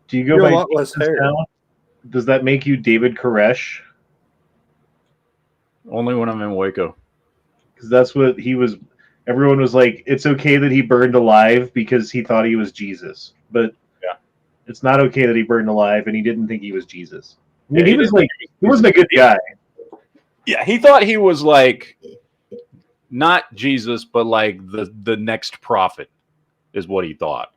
Do you go You're by a lot less Jesus hair. now? Does that make you David Koresh? Only when I'm in Waco. Because that's what he was. Everyone was like, it's okay that he burned alive because he thought he was Jesus. But yeah, it's not okay that he burned alive and he didn't think he was Jesus. I mean, yeah, he was like, he wasn't a good guy. Yeah, he thought he was like not Jesus, but like the next prophet is what he thought.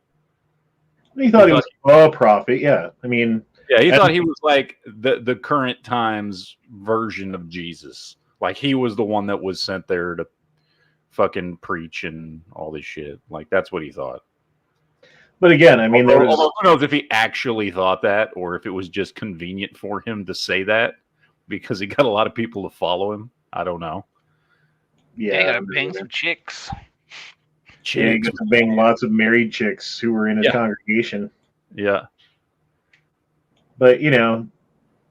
He thought he was a prophet. Yeah, I mean, yeah, he thought he was like the current times version of Jesus. Like he was the one that was sent there to fucking preach and all this shit. Like that's what he thought. But again, I mean, although who knows if he actually thought that or if it was just convenient for him to say that because he got a lot of people to follow him. I don't know. Yeah, you gotta bang some chicks. Yeah, he got to bang lots of married chicks who were in his congregation. Yeah. But, you know,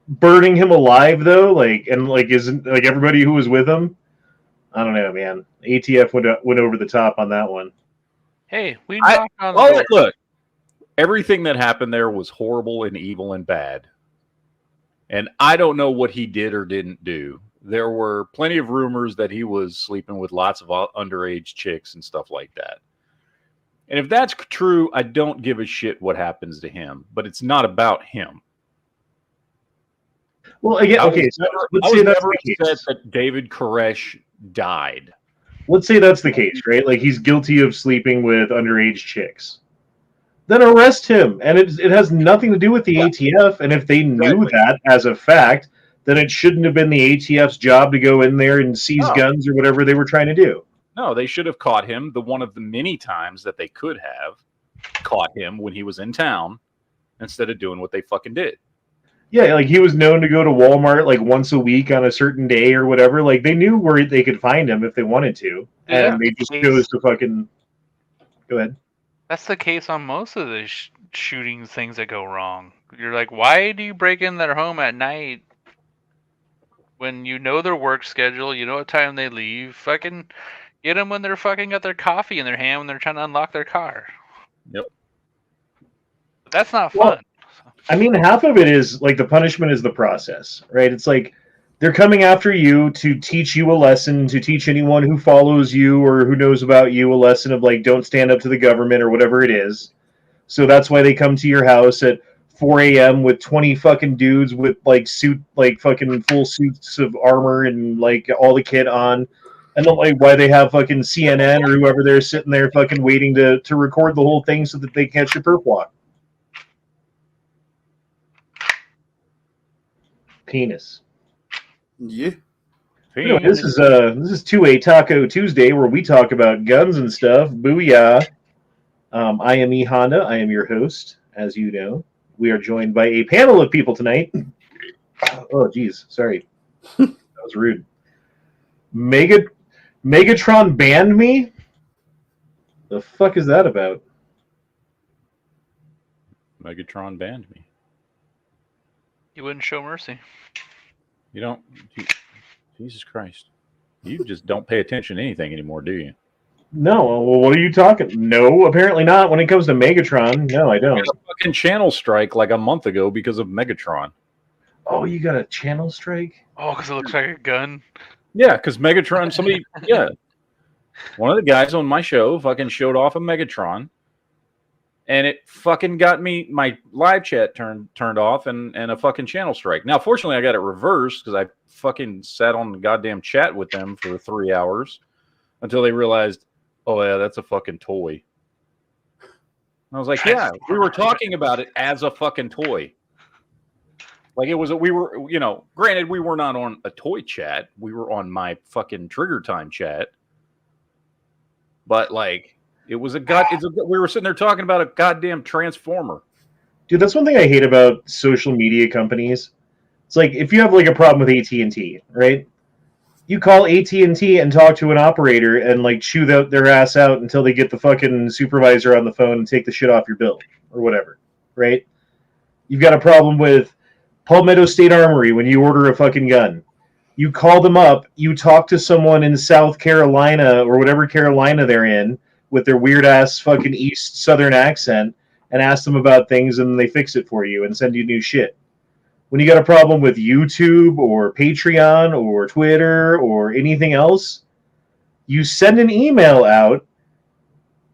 burning him alive, though, like, and, like, isn't, like, everybody who was with him, I don't know, man. ATF went over the top on that one. Hey, we knocked on the door. Look, everything that happened there was horrible and evil and bad. And I don't know what he did or didn't do. There were plenty of rumors that he was sleeping with lots of underage chicks and stuff like that. And if that's true, I don't give a shit what happens to him. But it's not about him. Well, again, okay, so let's say that's the case. That David Koresh died. Let's say that's the case, right? Like, he's guilty of sleeping with underage chicks. Then arrest him. And it has nothing to do with the ATF. And if they knew that as a fact, then it shouldn't have been the ATF's job to go in there and seize guns or whatever they were trying to do. No, they should have caught him one of the many times that they could have caught him when he was in town instead of doing what they fucking did. Yeah, like he was known to go to Walmart like once a week on a certain day or whatever. Like they knew where they could find him if they wanted to. And they just chose to fucking... Go ahead. That's the case on most of the shooting things that go wrong. You're like, why do you break in their home at night when you know their work schedule, you know what time they leave? Fucking get them when they're fucking got their coffee in their hand when they're trying to unlock their car. Yep. But that's not fun. Well, I mean, half of it is like the punishment is the process, right? It's like they're coming after you to teach you a lesson, to teach anyone who follows you or who knows about you a lesson of like, don't stand up to the government or whatever it is. So that's why they come to your house at 4 a.m. with 20 fucking dudes with like fucking full suits of armor and like all the kit on. And then like why they have fucking CNN or whoever they're sitting there fucking waiting to record the whole thing so that they catch your perp walk. Penis. Yeah. Anyway, this is 2A Taco Tuesday where we talk about guns and stuff. Booyah. I am E Honda. I am your host, as you know. We are joined by a panel of people tonight. Oh, geez. Sorry. That was rude. Megatron banned me? The fuck is that about? Megatron banned me. You wouldn't show mercy. You don't... Jesus Christ. You just don't pay attention to anything anymore, do you? No. Well, what are you talking? No, apparently not. When it comes to Megatron, no, I don't. I got a fucking channel strike like a month ago because of Megatron. Oh, you got a channel strike? Oh, because it looks like a gun? Yeah, because Megatron, somebody... Yeah. One of the guys on my show fucking showed off a Megatron. And it fucking got me my live chat turned off and a fucking channel strike. Now, fortunately, I got it reversed because I fucking sat on the goddamn chat with them for 3 hours until they realized, oh, yeah, that's a fucking toy. And I was like, yeah, we were talking about it as a fucking toy. Like, it was, we were, you know, granted, we were not on a toy chat. We were on my fucking Trigger Time chat. But, like, it was we were sitting there talking about a goddamn transformer. Dude, that's one thing I hate about social media companies. It's like if you have like a problem with AT&T, right? You call AT&T and talk to an operator and like chew their ass out until they get the fucking supervisor on the phone and take the shit off your bill or whatever, right? You've got a problem with Palmetto State Armory when you order a fucking gun. You call them up, you talk to someone in South Carolina or whatever Carolina they're in, with their weird ass fucking East Southern accent, and ask them about things, and they fix it for you and send you new shit. When you got a problem with YouTube or Patreon or Twitter or anything else, you send an email out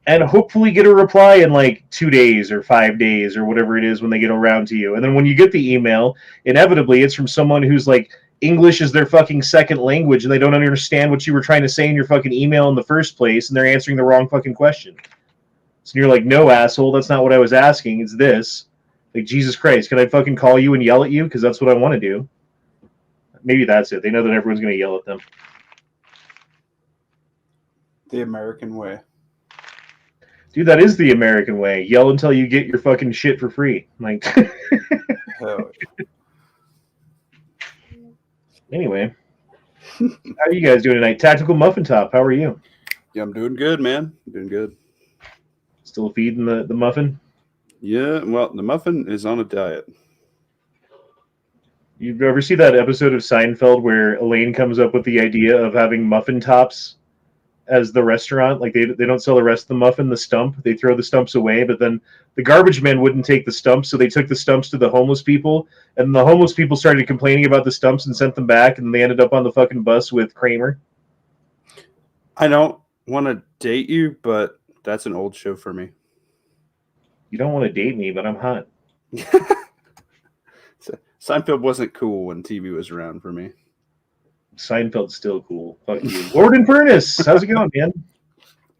and hopefully get a reply in like 2 days or 5 days or whatever it is when they get around to you. And then when you get the email, inevitably it's from someone who's like, English is their fucking second language and they don't understand what you were trying to say in your fucking email in the first place, and they're answering the wrong fucking question. So you're like, no, asshole, that's not what I was asking. It's this. Like, Jesus Christ, can I fucking call you and yell at you? Because that's what I want to do. Maybe that's it. They know that everyone's going to yell at them. The American way. Dude, that is the American way. Yell until you get your fucking shit for free. Like, Hell. Anyway. How are you guys doing tonight? Tactical Muffin Top, how are you? Yeah, I'm doing good, man. Doing good. Still feeding the muffin? Yeah, well, the muffin is on a diet. You ever see that episode of Seinfeld where Elaine comes up with the idea of having muffin tops as the restaurant? Like, they don't sell the rest of the muffin, the stump. They throw the stumps away, but then the garbage men wouldn't take the stumps, so they took the stumps to the homeless people, and the homeless people started complaining about the stumps and sent them back, and they ended up on the fucking bus with Kramer. I don't want to date you, but that's an old show for me. You don't want to date me, but I'm hot. Seinfeld wasn't cool when TV was around for me. Seinfeld's still cool. Fuck you. Lord and Furnace, how's it going, man?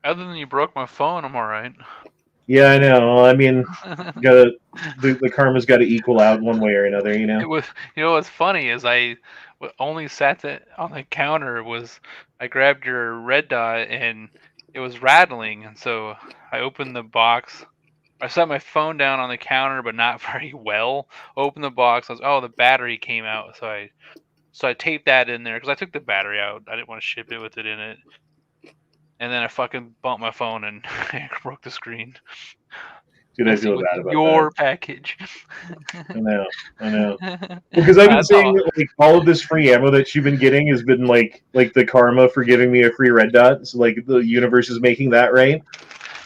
Other than you broke my phone, I'm all right. Yeah, I know. I mean, the karma's got to equal out one way or another, you know? It was, what's funny is I only sat on the counter. I grabbed your red dot and it was rattling, and so I opened the box. I set my phone down on the counter, but not very well. Opened the box. The battery came out, so I taped that in there because I took the battery out. I didn't want to ship it with it in it. And then I fucking bumped my phone and broke the screen. Dude, I feel bad about your that. package. I know. Because I've been saying that, like, all of this free ammo that you've been getting has been like the karma for giving me a free red dot. So like the universe is making that right.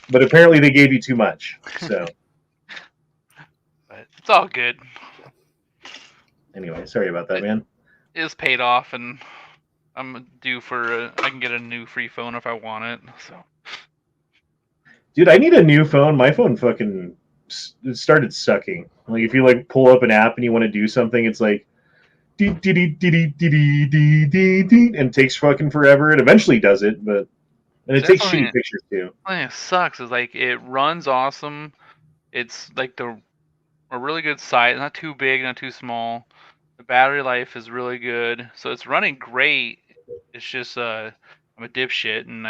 But apparently they gave you too much. So but it's all good. Anyway, sorry about that, man. It's paid off, and I'm due for I can get a new free phone if I want it. So, dude, I need a new phone. My phone fucking started sucking. Like, if you like pull up an app and you want to do something, it's like and it takes fucking forever. It eventually does it, but and it takes shitty pictures too. It sucks. It's like it runs awesome. It's like a really good size, not too big, not too small. The battery life is really good, so it's running great. It's just I'm a dipshit, and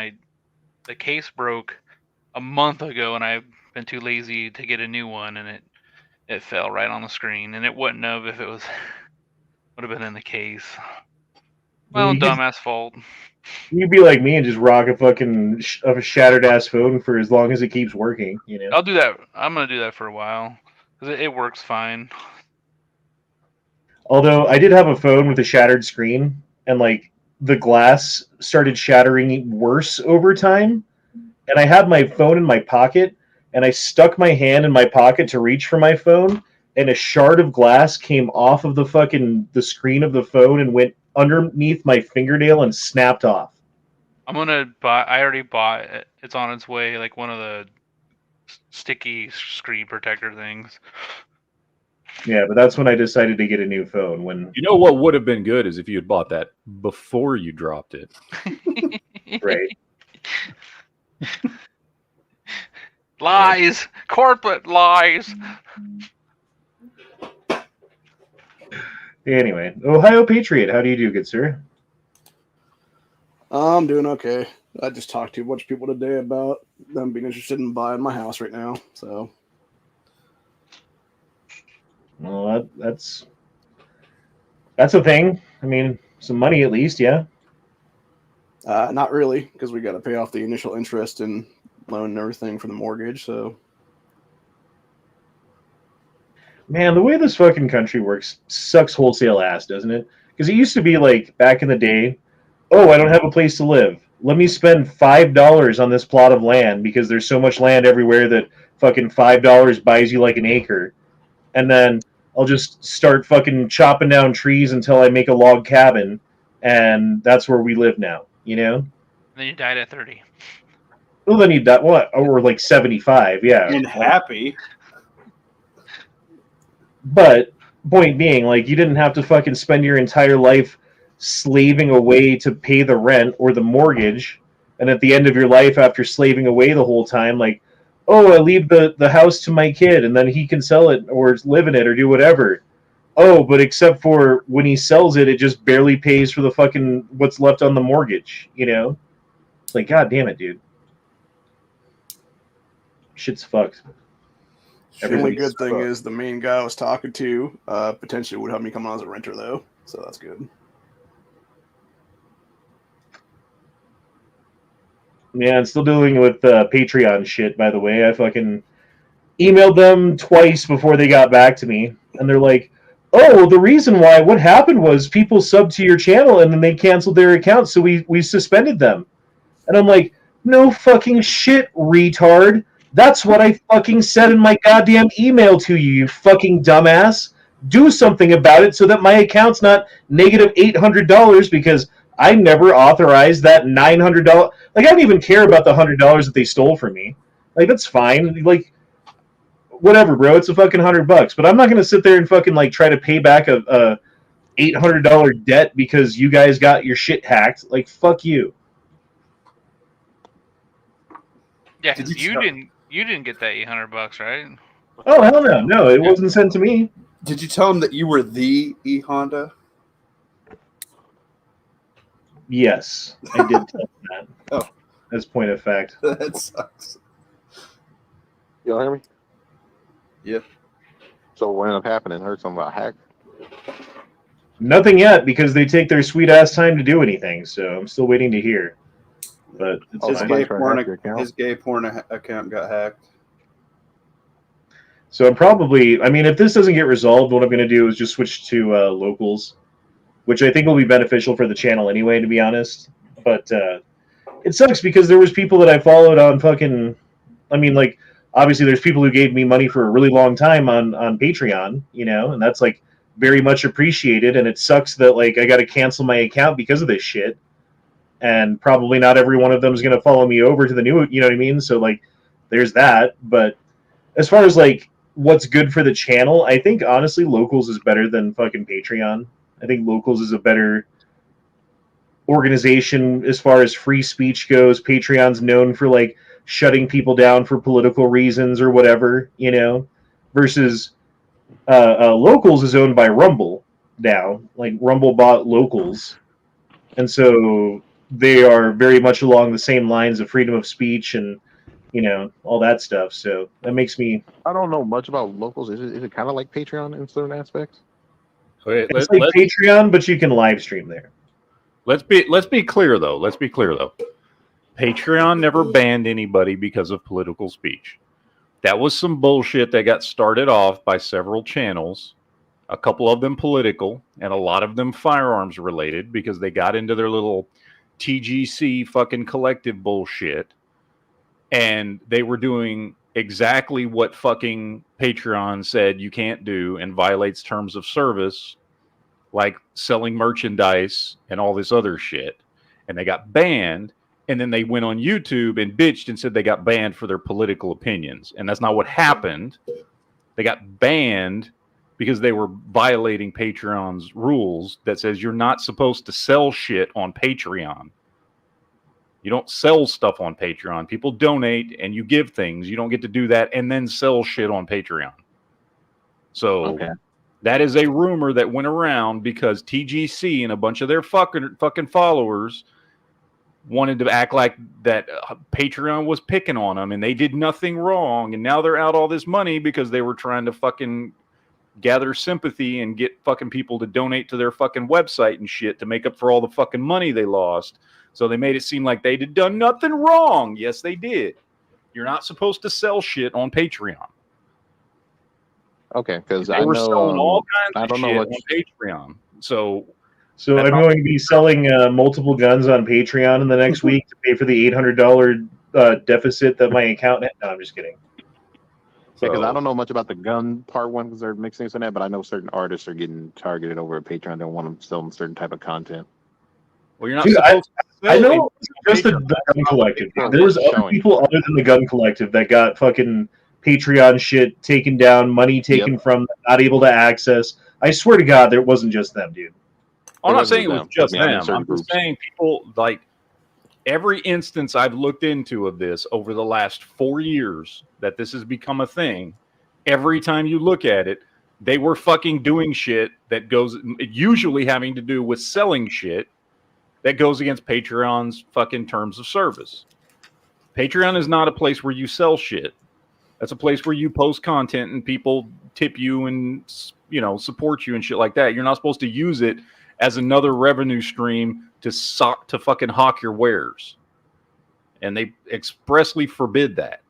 the case broke a month ago, and I've been too lazy to get a new one, and it fell right on the screen, and it wouldn't have if it would have been in the case. Well, dumbass fault. You'd be like me and just rock a fucking a shattered ass phone for as long as it keeps working. You know, I'll do that. I'm gonna do that for a while because it works fine. Although I did have a phone with a shattered screen, and like the glass started shattering worse over time. And I had my phone in my pocket, and I stuck my hand in my pocket to reach for my phone, and a shard of glass came off of the screen of the phone and went underneath my fingernail and snapped off. I'm gonna buy. I already bought it. It's on its way. Like one of the sticky screen protector things. Yeah, but that's when I decided to get a new phone. When you know what would have been good is if you had bought that before you dropped it. Right. Lies, corporate lies. Anyway, Ohio Patriot, how do you do, good sir? I'm doing okay. I just talked to a bunch of people today about them being interested in buying my house right now. So, well, that's a thing. I mean, some money at least, yeah. Not really, because we got to pay off the initial interest and loan and everything for the mortgage. So, man, the way this fucking country works sucks wholesale ass, doesn't it? Because it used to be like back in the day, oh, I don't have a place to live. Let me spend $5 on this plot of land because there's so much land everywhere that fucking $5 buys you like an acre, and then I'll just start fucking chopping down trees until I make a log cabin, and that's where we live now, you know? Then you died at 30. Well, then you die, what? Or like 75, yeah. And happy. But point being, like, you didn't have to fucking spend your entire life slaving away to pay the rent or the mortgage, and at the end of your life, after slaving away the whole time, like, oh, I leave the house to my kid, and then he can sell it or live in it or do whatever. Oh, but except for when he sells it, it just barely pays for the fucking what's left on the mortgage, you know? It's like, god damn it, dude. Shit's fucked. The only Everybody's good thing fucked. is the main guy I was talking to potentially would help me come on as a renter, though. So that's good. Yeah, I'm still dealing with Patreon shit, by the way. I fucking emailed them twice before they got back to me. And they're like, oh, well, the reason why, what happened was people subbed to your channel and then they canceled their account, so we suspended them. And I'm like, no fucking shit, retard. That's what I fucking said in my goddamn email to you, you fucking dumbass. Do something about it so that my account's not negative $800 because I never authorized that $900. Like, I don't even care about the $100 that they stole from me. Like, that's fine. Like, whatever, bro. It's a fucking $100. But I'm not gonna sit there and fucking like try to pay back a $800 debt because you guys got your shit hacked. Like, fuck you. Yeah, Did 'cause you didn't get that $800, right? Oh hell no, no, it wasn't sent to me. Did you tell him that you were the E Honda? Yes, I did tell him that. Oh. As point of fact. That sucks. Y'all hear me? Yep. So what ended up happening? Heard something about hack. Nothing yet because they take their sweet ass time to do anything. So I'm still waiting to hear. But it's His fine. somebody tried to hack your account? His gay porn account got hacked. So I'm probably, I mean, if this doesn't get resolved, what I'm going to do is just switch to locals, which I think will be beneficial for the channel anyway, to be honest. But it sucks because there was people that I followed on fucking, I mean, like, obviously there's people who gave me money for a really long time on Patreon, you know, and that's like very much appreciated. And it sucks that like I got to cancel my account because of this shit. And probably not every one of them is going to follow me over to the new, you know what I mean? So like there's that. But as far as like what's good for the channel, I think honestly locals is better than fucking Patreon. I think locals is a better organization as far as free speech goes. Patreon's known for like shutting people down for political reasons or whatever, you know, versus locals is owned by Rumble now. Like Rumble bought locals, and so they are very much along the same lines of freedom of speech and, you know, all that stuff. So that makes me, I don't know much about locals. Is it kind of like Patreon in certain aspects? Okay, it's like Patreon, but you can live stream there. let's be clear though. Patreon never banned anybody because of political speech. That was some bullshit that got started off by several channels, a couple of them political and a lot of them firearms related because they got into their little TGC fucking collective bullshit, and they were doing exactly what fucking Patreon said you can't do and violates terms of service, like selling merchandise and all this other shit. And they got banned, and then they went on YouTube and bitched and said they got banned for their political opinions. And that's not what happened. They got banned because they were violating Patreon's rules that says you're not supposed to sell shit on Patreon. You don't sell stuff on Patreon. People donate and you give things. You don't get to do that and then sell shit on Patreon. So that is a rumor that went around because TGC and a bunch of their fucking followers wanted to act like that Patreon was picking on them and they did nothing wrong. And now they're out all this money because they were trying to fucking gather sympathy and get fucking people to donate to their fucking website and shit to make up for all the fucking money they lost. So they made it seem like they had done nothing wrong. Yes, they did. You're not supposed to sell shit on Patreon. Okay, because They I were know selling all kinds I of don't know shit what on Patreon. So I'm going to be selling multiple guns on Patreon in the next week to pay for the $800 deficit that my account had. No, I'm just kidding. Because I So, don't know much about the gun part one because they're mixing in that, but I know certain artists are getting targeted over at Patreon. They don't want to sell certain type of content. well, you're not Dude, supposed to I sell know it. just the gun collective. There's other Showing. people other than the gun collective that got fucking Patreon shit taken down, money taken from them, not able to access. I swear to God, there wasn't just them, dude. I'm not wasn't saying it was them. just I mean, I'm in them. certain I'm groups. just saying people like every instance I've looked into of this over the last 4 years that this has become a thing. Every time you look at it, they were fucking doing shit that goes usually having to do with selling shit that goes against Patreon's fucking terms of service. Patreon is not a place where you sell shit. That's a place where you post content and people tip you and, you know, support you and shit like that. You're not supposed to use it as another revenue stream to fucking hawk your wares. And they expressly forbid that.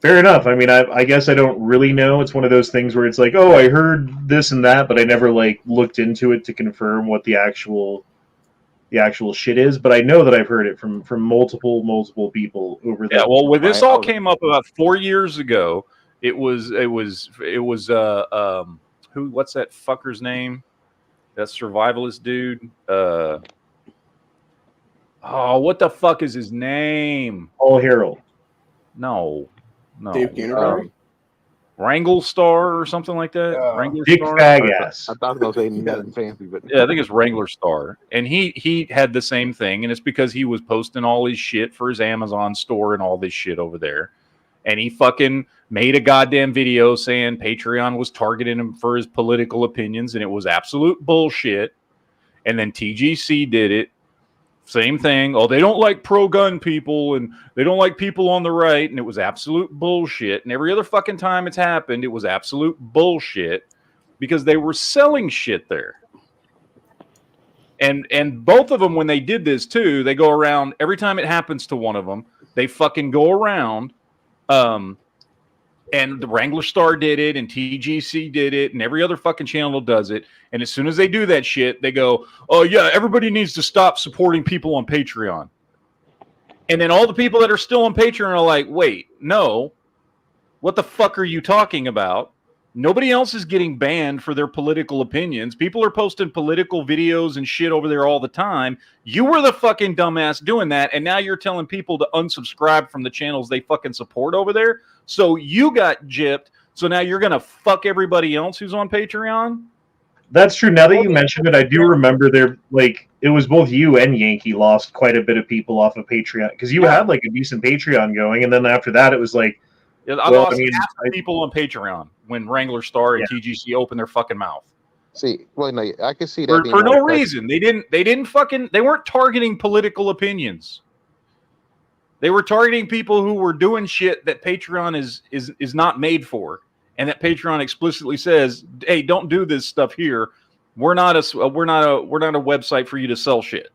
Fair enough. I mean, I guess I don't really know. It's one of those things where it's like, oh, I heard this and that, but I never like looked into it to confirm what the actual shit is. But I know that I've heard it from multiple people over the. Yeah, well, when this Right. all came up about 4 years ago, it was what's that fucker's name? That survivalist dude. What the fuck is his name? All Harold. No. Dave Canterbury? Wrangle Star or something like that. Wrangler Dick Star. Fagass. I thought I was going to say nothing fancy, but Yeah, I think it's Wrangler Star. And he had the same thing, and it's because he was posting all his shit for his Amazon store and all this shit over there. And he fucking made a goddamn video saying Patreon was targeting him for his political opinions, and it was absolute bullshit. And then TGC did it. Same thing. Oh, they don't like pro-gun people, and they don't like people on the right, and it was absolute bullshit. And every other fucking time it's happened, it was absolute bullshit because they were selling shit there. And both of them, when they did this too, they go around every time it happens to one of them. They fucking go around. And the Wrangler Star did it, and TGC did it, and every other fucking channel does it. And as soon as they do that shit, they go, oh, yeah, everybody needs to stop supporting people on Patreon. And then all the people that are still on Patreon are like, wait, no. What the fuck are you talking about? Nobody else is getting banned for their political opinions. People are posting political videos and shit over there all the time. You were the fucking dumbass doing that, and now you're telling people to unsubscribe from the channels they fucking support over there. So you got gypped. So now you're going to fuck everybody else who's on Patreon? That's true. Now that you mentioned it, I do remember it was both you and Yankee lost quite a bit of people off of Patreon because you had like a decent Patreon going, and then after that it was like, I lost half the people on Patreon when Wrangler Star and TGC opened their fucking mouth. see, well, no, I can see that For no reason. They weren't targeting political opinions. They were targeting people who were doing shit that Patreon is not made for, and that Patreon explicitly says, "Hey, don't do this stuff here. We're not a website for you to sell shit."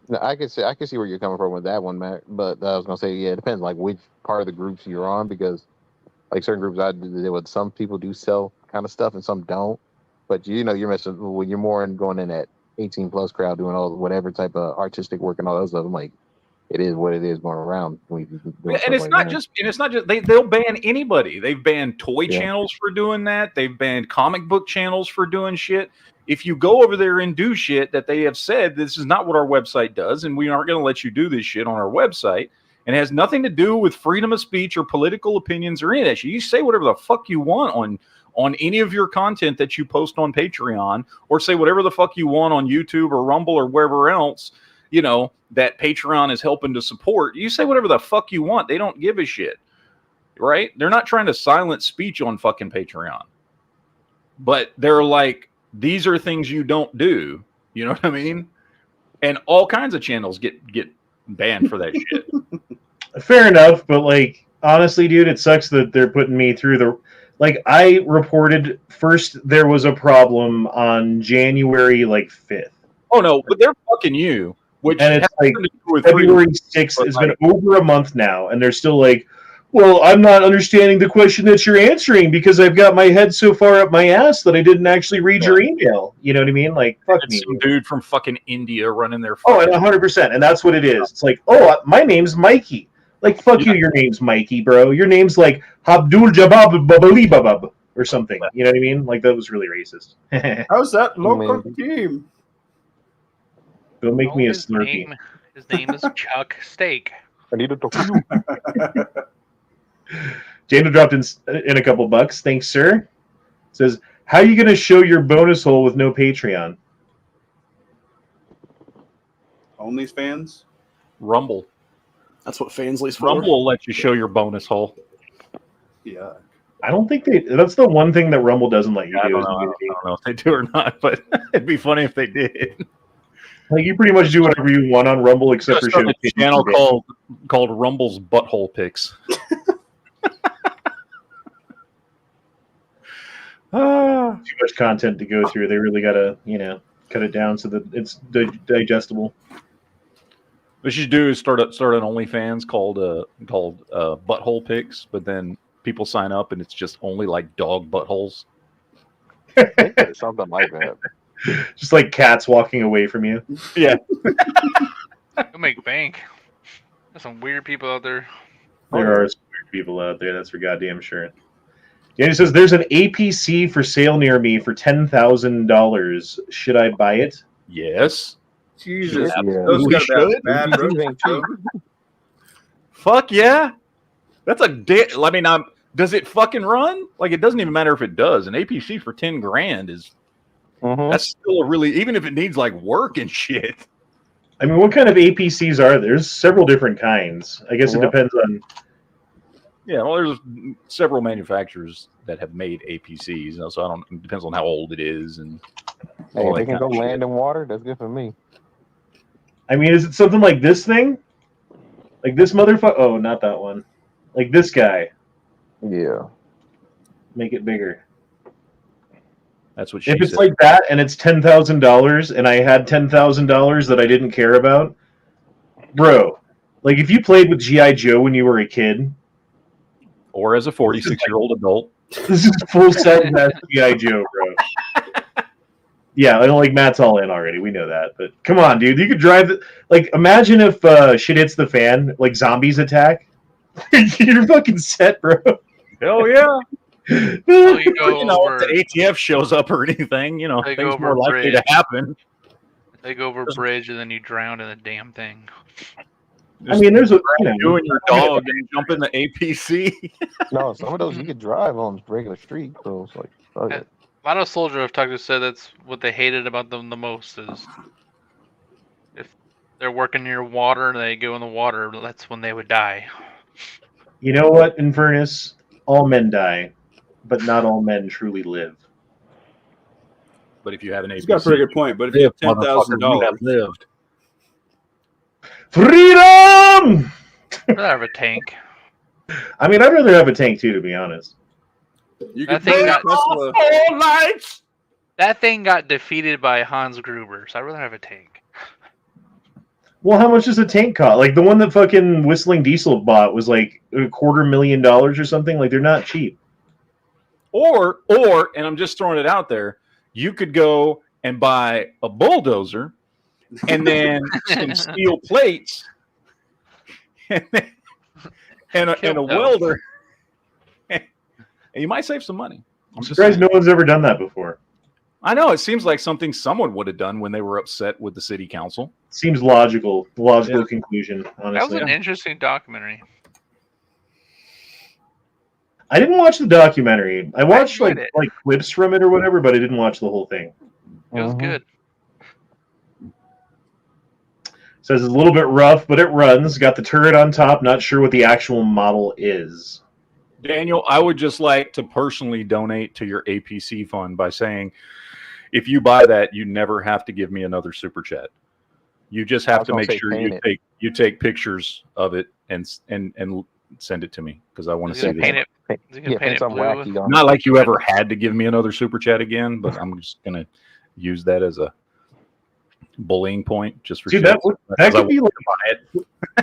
No, I can see where you're coming from with that one, Matt. But I was gonna say, yeah, it depends like which part of the groups you're on, because like certain groups I deal with, some people do sell kind of stuff and some don't. But you know, you're messing when you're more in going in that 18 plus crowd doing all whatever type of artistic work and all those stuff. I'm like, it is what it is going around. And it's not just they'll ban anybody. They've banned toy channels for doing that. They've banned comic book channels for doing shit. If you go over there and do shit that they have said, this is not what our website does, and we aren't going to let you do this shit on our website, and it has nothing to do with freedom of speech or political opinions or any of that shit. You say whatever the fuck you want on any of your content that you post on Patreon, or say whatever the fuck you want on YouTube or Rumble or wherever else, you know, that Patreon is helping to support. You say whatever the fuck you want. They don't give a shit, right? They're not trying to silence speech on fucking Patreon. But they're like, these are things you don't do. You know what I mean? And all kinds of channels get banned for that shit. Fair enough, but like honestly, dude, it sucks that they're putting me through the. Like I reported first, there was a problem on January 5th. Oh no, but they're fucking you. Which and it's like February 6th. It's been over a month now, and they're still like, Well, I'm not understanding the question that you're answering because I've got my head so far up my ass that I didn't actually read your email. You know what I mean? Like, fuck It's me. some dude from fucking India running their. Oh, and 100%, and that's what it is. It's like, oh, my name's Mikey. Like, fuck you, your name's Mikey, bro. Your name's like Abdul Jabab Babali Babab or something. You know what I mean? Like, that was really racist. How's that local Man. team? Don't make me a his Slurpee. name is Chuck Steak. I need to talk to you. Dana dropped in a couple bucks. Thanks, sir. Says, how are you going to show your bonus hole with no Patreon? OnlyFans? Rumble. That's what Fansly's for. Rumble will let you show your bonus hole. Yeah. I don't think that's the one thing that Rumble doesn't let you I do. don't know if they do or not, but it'd be funny if they did. Like, you pretty much do whatever you want on Rumble except for showing a channel called Rumble's Butthole Picks. Too much content to go through. They really got to, cut it down so that it's digestible. What you should do is start an OnlyFans called Butthole Picks, but then people sign up and it's just only like dog buttholes. Something like that. Just like cats walking away from you. Yeah. You'll make bank. There's some weird people out there. There are some weird people out there, that's for goddamn sure. Danny says, there's an APC for sale near me for $10,000. Should I buy it? Yes. Jesus. Yeah. Those We gotta be should. bad These roads, ain't too. cheap. Fuck yeah. That's I mean, does it fucking run? Like, it doesn't even matter if it does. An APC for 10 grand is that's still a really, even if it needs like work and shit. I mean, what kind of APCs are there? There's several different kinds. I guess it depends on. Yeah, well, there's several manufacturers that have made APCs, so it depends on how old it is and. Hey, if they can go land in water, that's good for me. I mean, is it something like this thing? Like this motherfucker? Oh, not that one. Like this guy. Yeah. Make it bigger. That's what she If it's said. like that and it's $10,000 and I had $10,000 that I didn't care about, bro, like if you played with G.I. Joe when you were a kid, Or as a 46-year-old adult. this is full set mass G.I. Joe, bro. Yeah, I don't like Matt's all in already. We know that. But come on, dude. You could drive it. Like, imagine if shit hits the fan, like zombies attack. You're fucking set, bro. Hell yeah. Well, you go You know, over, if the ATF shows up or anything, They go things over more a likely to bridge. happen. they go over a bridge and then you drown in the damn thing. I mean, there's a You and your dog and jump in the APC. No, some of those you could drive on regular street, so it's like, fuck it. A lot of soldiers I've talked to said that's what they hated about them the most is if they're working near water and they go in the water, that's when they would die. You know what, Infernus? All men die, but not all men truly live. But if you have an APC, He's got a pretty good point, but if you have $10,000, lived. Freedom! I'd rather have a tank. I mean, I'd rather have a tank too, to be honest. you That could thing put a got- Tesla. That thing got defeated by Hans Gruber, so I'd rather have a tank. Well, how much does a tank cost? Like the one that fucking Whistling Diesel bought was like $250,000 or something. Like they're not cheap. Or, and I'm just throwing it out there, you could go and buy a bulldozer and then some steel plates and a welder. And you might save some money. I'm surprised no one's ever done that before. I know, it seems like something someone would have done when they were upset with the city council. Seems logical. Conclusion, That was honestly. an interesting documentary. I didn't watch the documentary. I watched enjoyed like it. like clips from it or whatever, but I didn't watch the whole thing. It was good. Says it's a little bit rough, but it runs. Got the turret on top. Not sure what the actual model is. Daniel, I would just like to personally donate to your APC fund by saying, if you buy that, you never have to give me another super chat. You just have to make sure you take pictures of it and send it to me because I want to see Paint it. it. Is he gonna paint it something blue? wacky on Not like you ever had to give me another super chat again, but I'm just gonna use that as a bullying point just for Dude, shits, that because I could be like want to buy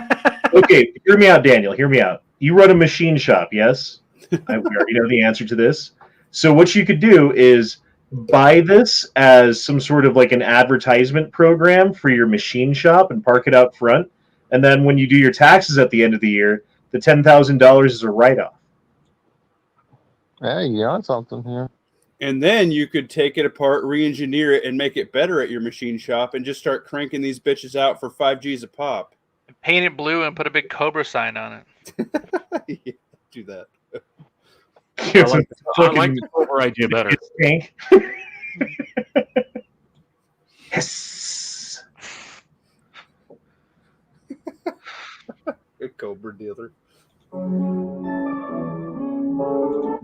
it. Okay, hear me out, Daniel. Hear me out. You run a machine shop, yes? We already know the answer to this. So what you could do is buy this as some sort of like an advertisement program for your machine shop and park it out front. And then when you do your taxes at the end of the year, the $10,000 is a write-off. Hey, you're on something here. And then you could take it apart, re-engineer it, and make it better at your machine shop, and just start cranking these bitches out for 5Gs a pop. Paint it blue and put a big Cobra sign on it. Yeah, do that. I like the Cobra idea better. Pink. Yes. A Cobra dealer.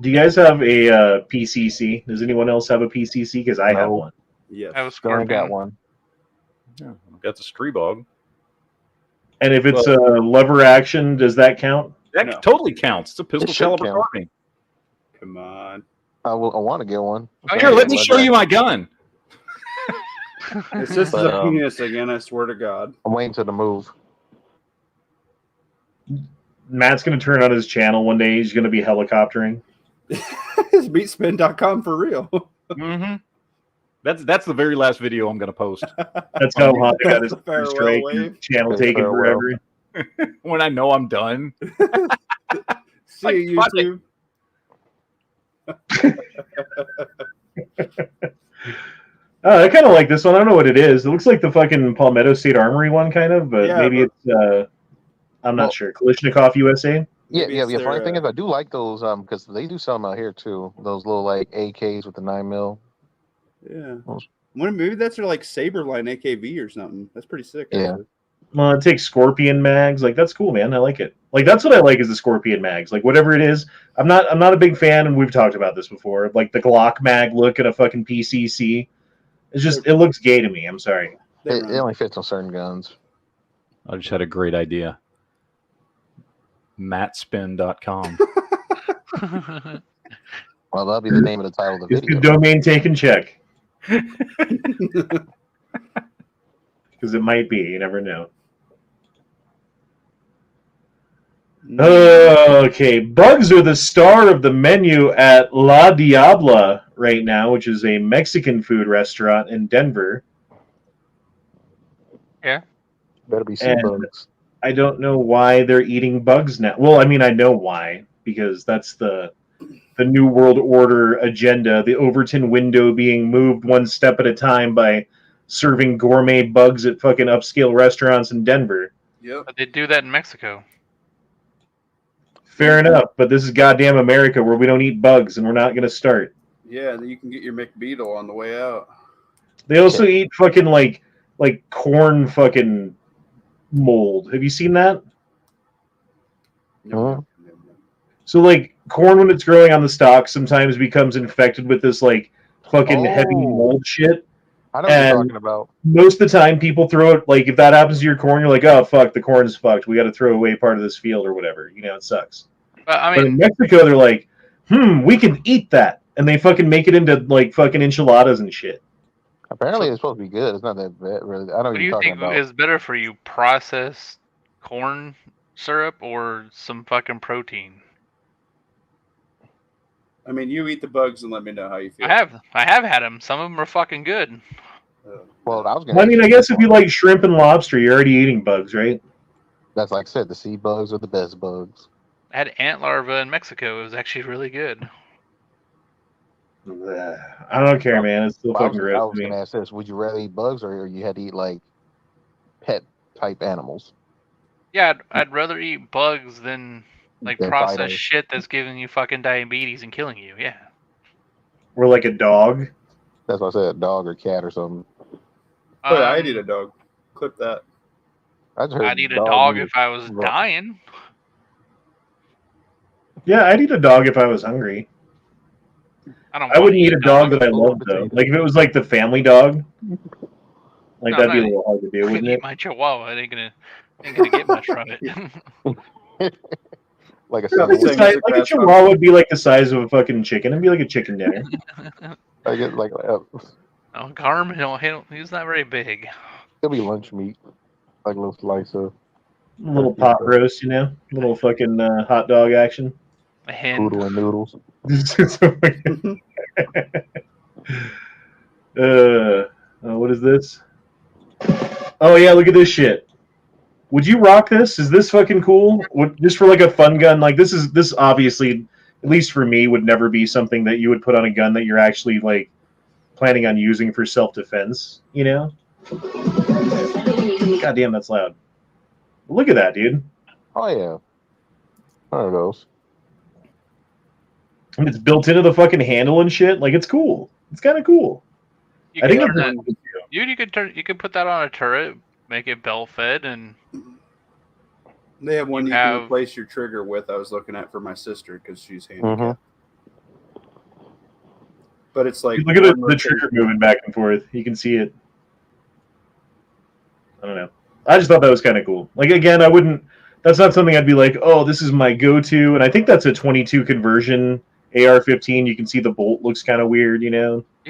Do you guys have a PCC? Does anyone else have a PCC? Because I have No. one. Yes. I was Gonna Scorpion. get one. Yeah, I've got the Streebog. And if it's a lever action, does that count? That No. totally counts. It's a pistol It should caliber count. carbine. Come on. I want to get one. Oh, Here, yeah, let me show you my gun. If this is But, a penis again, I swear to God. I'm waiting to the move. Matt's going to turn on his channel one day. He's going to be helicoptering. It's beatspin.com for real. Mm-hmm. That's the very last video I'm going to post. That's how Honda got his That's a farewell strike wave. channel That's taken farewell. forever. When I know I'm done. See Like, you, fuck it. YouTube. I kind of like this one. I don't know what it is. It looks like the fucking Palmetto State Armory one, kind of, but Yeah, maybe it's. I'm not Well- sure. Kalishnikov USA. Yeah, Maybe yeah, it's yeah. Funny their, thing is, I do like those because they do some out here too. Those little like AKs with the 9mm. Yeah. Maybe that's their like Saberline AKV or something. That's pretty sick. Yeah. actually. Well, it takes Scorpion mags. Like that's cool, man. I like it. Like that's what I like is the Scorpion mags. Like whatever it is, I'm not a big fan, and we've talked about this before. Like the Glock mag look at a fucking PCC. It's just it looks gay to me. I'm sorry. They It run. only fits on certain guns. I just had a great idea. Mattspin.com. Well, that'll be the name of the title of the It's the video. domain taken check because it might be. You never know. Okay, bugs are the star of the menu at La Diabla right now, which is a Mexican food restaurant in Denver. Better be sea And- bugs. I don't know why they're eating bugs now. Well, I mean, I know why, because that's the New World Order agenda, the Overton window being moved one step at a time by serving gourmet bugs at fucking upscale restaurants in Denver. Yep. But they do that in Mexico. Fair enough, but this is goddamn America where we don't eat bugs and we're not going to start. Yeah, then you can get your McBeetle on the way out. They also eat fucking like corn fucking mold. Have you seen that? Huh? So like corn when it's growing on the stalk sometimes becomes infected with this like fucking heavy Oh. mold shit. I know what you're And- talking about. Most of the time people throw it like if that happens to your corn, you're like, oh fuck, the corn is fucked. We got to throw away part of this field or whatever. You know, it sucks. But I But in mean, Mexico, they're like, we can eat that, and they fucking make it into like fucking enchiladas and shit. Apparently, it's supposed to be good. It's not that bad, really. I know what what do you're you talking think about. is better for you? Processed corn syrup or some fucking protein? I mean, you eat the bugs and let me know how you feel. I have had them. Some of them are fucking good. Well, I was gonna. I mean, I guess if you like shrimp and lobster, you're already eating bugs, right? That's like I said. The sea bugs are the best bugs. I had ant larva in Mexico. It was actually really good. I don't care, man. It's still Well, I fucking was gross to me. gonna ask this: would you rather eat bugs or you had to eat like pet type animals? Yeah, I'd rather eat bugs than like Than processed fighters. shit that's giving you fucking diabetes and killing you. Yeah. Or like a dog. That's what I said: dog or cat or something. Oh, yeah, I'd Um, eat a dog. Clip that. I just heard I'd eat a dog meat. if I was Right. dying. Yeah, I'd eat a dog if I was hungry. I I wouldn't eat a dog that I Full of loved though. potatoes. Like if it was like the family dog, like No, that'd be a no, little hard to do, I'm wouldn't gonna it? eat my chihuahua. It ain't gonna get much from it. Like a Yeah, single It's the Same size- as a like a crab chihuahua would be like the size of a fucking chicken. It'd be like a chicken dinner. I get like Oh, Carm, he's not very big. it'll be lunch meat, like a little slice of. A little pot roast, a little fucking hot dog action. A hen. Poodle and noodles. What is this? Oh yeah, look at this shit. Would you rock this? Is this fucking cool? Just for like a fun gun? Like this obviously, at least for me, would never be something that you would put on a gun that you're actually like planning on using for self-defense. God damn, that's loud. Look at that, dude. Oh yeah, one of those. And it's built into the fucking handle and shit. Like it's cool. It's kind of cool. You I could think turn that's that, dude. You could put that on a turret, make it belt fed, and They have one You you can have- replace your trigger with. I was looking at for my sister because she's handicapped. But it's like look at the trigger moving back and forth. You can see it. I don't know. I just thought that was kind of cool. Like again, I wouldn't. That's not something I'd be like, oh, this is my go-to. And I think that's a 22 conversion AR-15. You can see the bolt looks kind of weird, you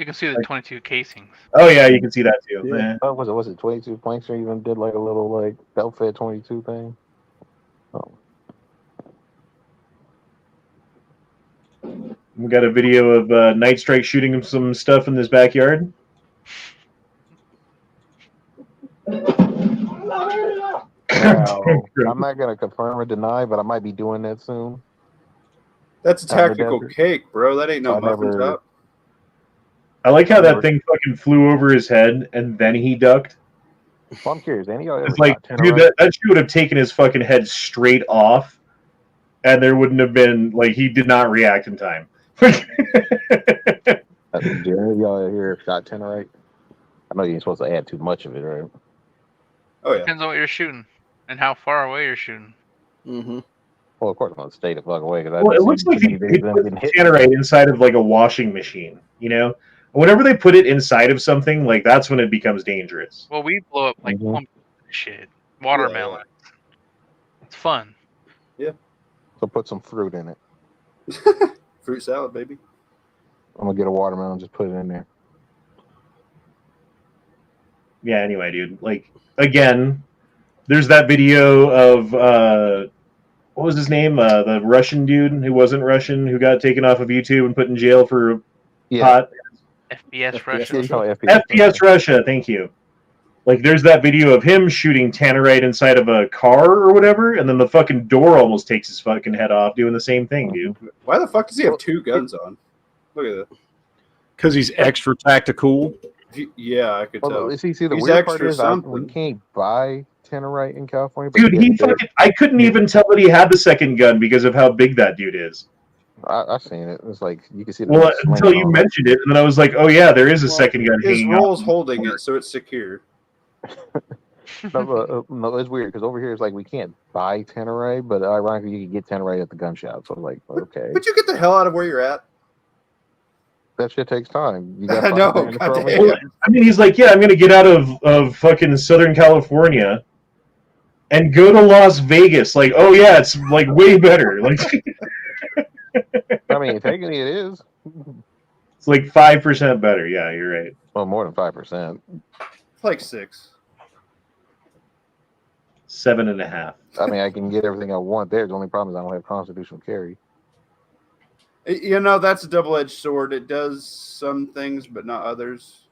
can see the 22 casings. Oh yeah, you can see that too. Yeah. Oh, was it 22 planks or even did like a little like belt fed 22 thing? Oh. We got a video of Night Strike shooting some stuff in this backyard. Now, I'm not gonna confirm or deny, but I might be doing that soon. That's a Out in the tactical desert. cake, bro. That ain't no I muffin never- top. I like how that thing fucking flew over his head and then he ducked. Well, I'm curious. Any of y'all ever It's like, shot dude, Tannerite? that shit would have taken his fucking head straight off, and there wouldn't have been like he did not react in time. Did any of y'all here shot Tannerite? I know you ain't supposed to add too much of it, right? Oh yeah. Depends on what you're shooting and how far away you're shooting. Mm-hmm. Well, of course I'm gonna stay the fuck away because Well, it looks like they put Tannerite inside of like a washing machine, Whenever they put it inside of something, like that's when it becomes dangerous. Well, we blow up like Mhm. pumpkins and shit, watermelon. It's fun. So put some fruit in it. Fruit salad, baby. I'm gonna get a watermelon, just put it in there. Yeah, anyway, dude. Like again, there's that video of what was his name? The Russian dude who wasn't Russian, who got taken off of YouTube and put in jail for pot. FPS FPS Russia. Yeah, you call it FPS. FPS Russia, thank you. Like, there's that video of him shooting Tannerite inside of a car or whatever, and then the fucking door almost takes his fucking head off doing the same thing, dude. Why the fuck does he have two guns on? Look at that. Because he's extra tactical. Yeah, I could tell. Well, see, the He's weird part extra is we something. can't buy Tannerite in California. But Dude, you he get it. fucking, I couldn't even tell that he had the second gun because of how big that dude is. I've seen it. It's like you can see. The Well, little sling until you on it. mentioned it, and then I was like, oh yeah, there is a Well, second gun His hanging roll's off. holding it, so it's secure. No, it's weird because over here it's like we can't buy Tannerite, but ironically you can get Tannerite at the gun shop. So I'm like, okay, But you get the hell out of where you're at. that shit takes time. You I know, $5 to throw goddamn. in. Well, I mean, he's like, yeah, I'm gonna get out of fucking Southern California and go to Las Vegas. Like, oh yeah, it's like way better. Like, I mean, technically it is. it's like 5% better. Yeah, you're right. Well, more than 5%. Like 6. 7.5. I mean, I can get everything I want there. The only problem is I don't have constitutional carry. You know, that's a double-edged sword. It does some things, but not others.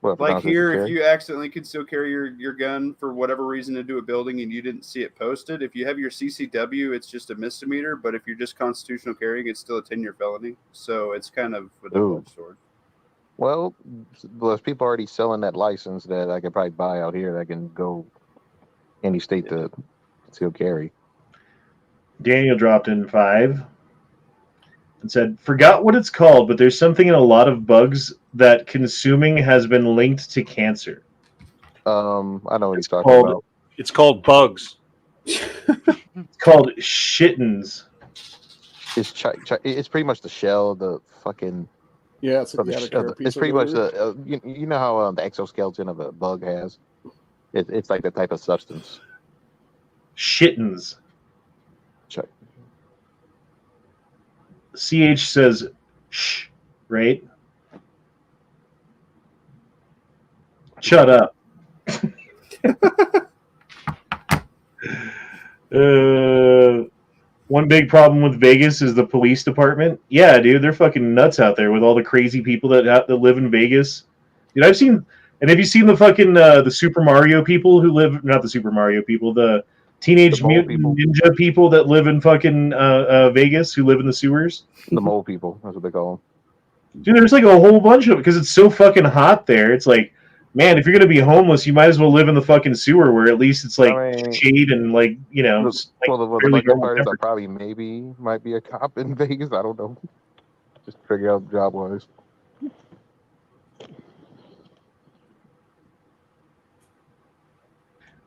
What, for Like constitutional here, if carry? you accidentally could still carry your gun for whatever reason into a building and you didn't see it posted, if you have your CCW, it's just a misdemeanor. But if you're just constitutional carrying, it's still a 10-year felony. So it's kind of a double-edged sword. Well, there's people already selling that license that I could probably buy out here that can go any state to still carry. Daniel dropped in 5 and said, forgot what it's called, but there's something in a lot of bugs that consuming has been linked to cancer. I know what he's talking called- about. It's called bugs. It's called shittins. It's pretty much the shell, the fucking. Yeah, it's, Of the, yeah, sh- of the- it's pretty much the you know how the exoskeleton of a bug has. It's like that type of substance. Shittins. Check. CH says, shh, right? Shut up. One big problem with Vegas is the police department. Yeah, dude, they're fucking nuts out there with all the crazy people that live in Vegas. Dude, I've seen. And have you seen the fucking the Super Mario people who live? Not the Super Mario people, the Teenage The mole Mutant people. Ninja people that live in fucking Vegas, who live in the sewers. The mole people. That's what they call them. Dude, there's like a whole bunch of it because it's so fucking hot there. It's like, man, if you're gonna be homeless, you might as well live in the fucking sewer where at least it's like shade and like Well, the fairly fucking normal part is I temperature. probably maybe might be a cop in Vegas. I don't know. Just figure out job wise.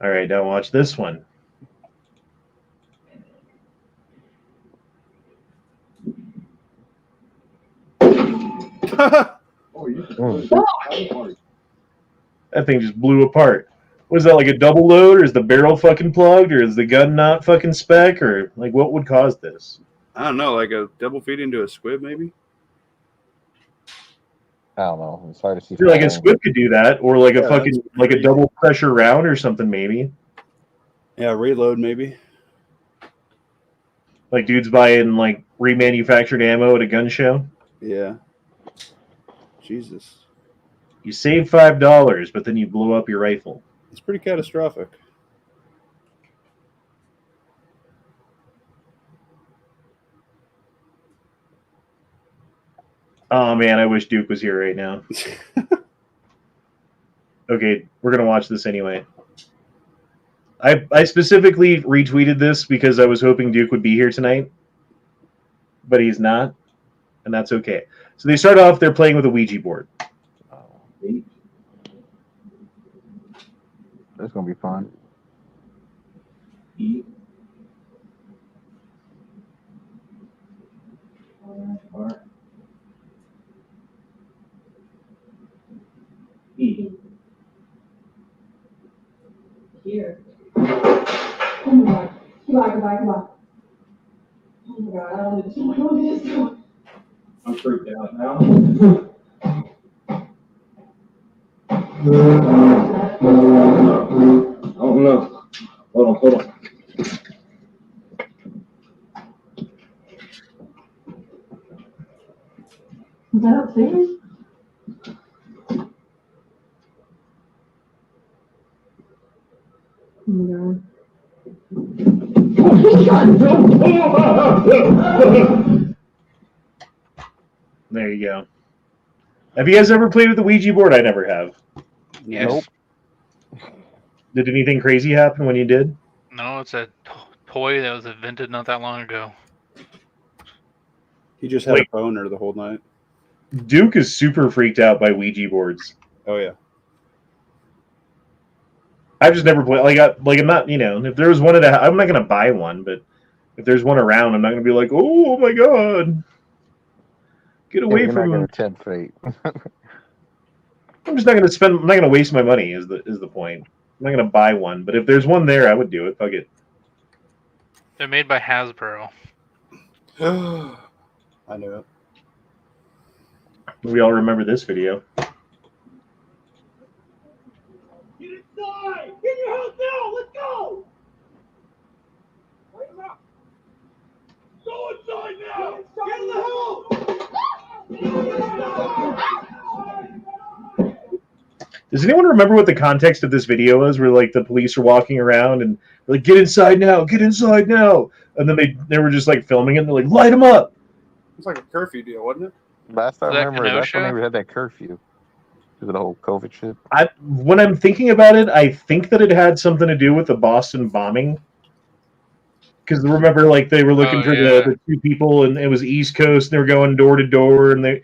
All right, now watch this one. That thing just blew apart. Was that like a double load, or is the barrel fucking plugged, or is the gun not fucking spec, or like what would cause this? I don't know, like a double feed into a squib, maybe. I don't know. It's hard to see. I feel like a squib could do that, or like a fucking that's like a crazy. double pressure round or something, maybe. Yeah, reload, maybe. Like dudes buying like remanufactured ammo at a gun show. Yeah. Jesus. You save $5, but then you blow up your rifle. It's pretty catastrophic. Oh man, I wish Duke was here right now. Okay, we're gonna watch this anyway. I specifically retweeted this because I was hoping Duke would be here tonight, but he's not, and that's okay. So they start off, they're playing with a Ouija board. That's gonna be fun. Here. Oh my god. Come on. Oh my god, I don't know this one. I'm freaked out now. I don't know. Hold on. Is that upstairs? Oh my god. There you go. Have you guys ever played with the Ouija board? I never have. Yes. Nope. Did anything crazy happen when you did? No, it's a toy that was invented not that long ago. He just had Wait. a boner the whole night. Duke is super freaked out by Ouija boards. Oh yeah. I've just never played. I'm not. If there was one at I'm not gonna buy one. But if there's one around, I'm not gonna be like, oh my god, get away You're from not him. gonna tempt fate. I'm just not gonna spend. I'm not gonna waste my money. Is the point? I'm not gonna buy one. But if there's one there, I would do it. Fuck it. They're made by Hasbro. I knew it. We all remember this video. Get inside! Get in your house now! Let's go! Wait him up! Go inside now! Get in the house! Does anyone remember what the context of this video was? Where like the police are walking around and they're like, "Get inside now! Get inside now!" And then they were just like filming it. And they're like, "Light them up!" It's like a curfew deal, wasn't it? Last I Was that remember, that's when Kenosha? we had that curfew. Because of the whole COVID shit. When I'm thinking about it, I think that it had something to do with the Boston bombing. Because remember, like they were looking for the two people, and it was East Coast, and they were going door to door, and they,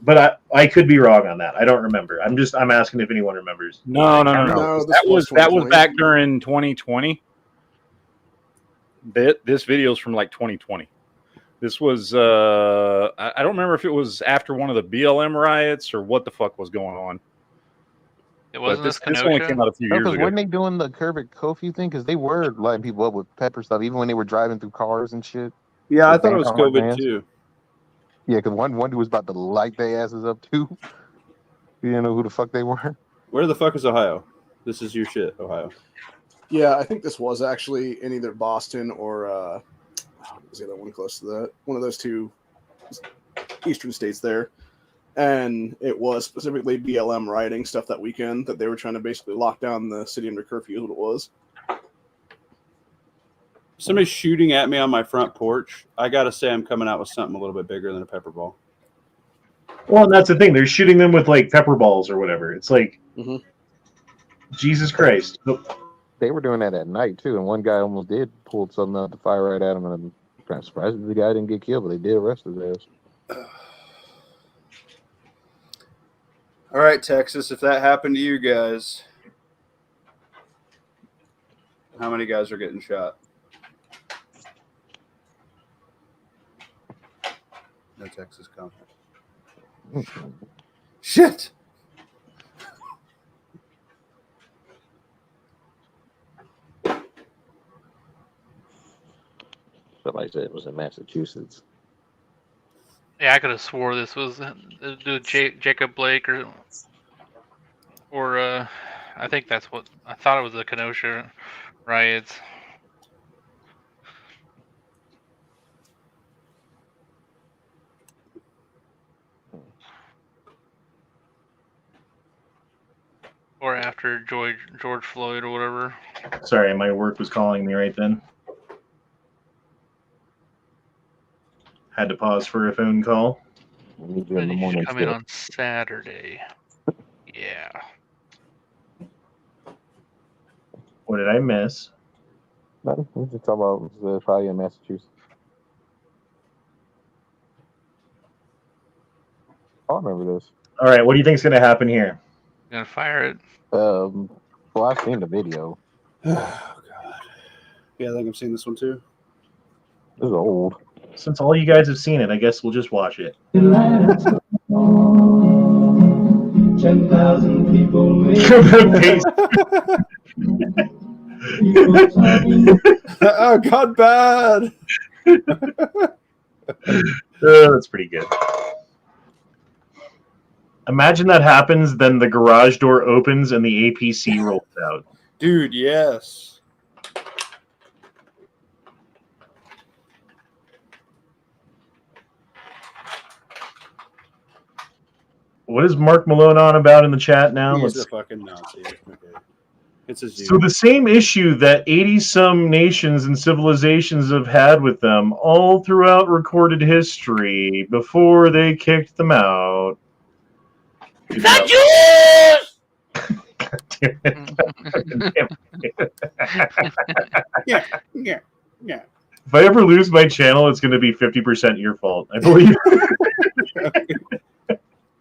But I could be wrong on that. I don't remember. I'm asking if anyone remembers. No. No, this That was 2020. back during 2020. This video's from like 2020. This was I don't remember if it was after one of the BLM riots or what the fuck was going on. It But wasn't this this only Kenosha. came out a few No, years because ago. weren't they doing the curb curfew thing? Because they were lighting people up with pepper stuff, even when they were driving through cars and shit. Yeah, I With thought it was bank on COVID vans. too. Yeah, because one dude was about to light their asses up too. You didn't know who the fuck they were. Where the fuck is Ohio? This is your shit, Ohio. Yeah, I think this was actually in either Boston or what was the other one close to that? One of those two eastern states there. And it was specifically BLM rioting stuff that weekend that they were trying to basically lock down the city under curfew is what it was. Somebody's shooting at me on my front porch. I gotta say, I'm coming out with something a little bit bigger than a pepper ball. Well, and that's the thing. They're shooting them with like pepper balls or whatever. It's like, Jesus Christ. They were doing that at night too, and one guy almost did pull something out to fire right at him. And I'm surprised the guy didn't get killed, but they did arrest his ass. All right, Texas, if that happened to you guys, how many guys are getting shot? No Texas comment. Shit! Somebody said it was in Massachusetts. Yeah, I could have swore this was Jacob Blake or I think that's what I thought it was the Kenosha riots. Or after George Floyd or whatever. Sorry, my work was calling me right then. Had to pause for a phone call. We need you in Then the you morning should come in still. on Saturday. Yeah. What did I miss? No, we just talking about the fire in Massachusetts. I remember this. All right, what do you think's going to happen here? Gonna fire it. Well, I've seen the video. Oh, God. Yeah, I think I've seen this one too. This is old. Since all you guys have seen it, I guess we'll just watch it. 10,000 people Oh, God, bad. That's pretty good. Imagine that happens, then the garage door opens and the APC rolls out. Dude, yes. What is Mark Malone on about in the chat now? He's a fucking Nazi. Okay. It's a So the same issue that 80-some nations and civilizations have had with them all throughout recorded history before they kicked them out. The Jews! God damn it. Yeah. If I ever lose my channel, it's going to be 50% your fault, I believe.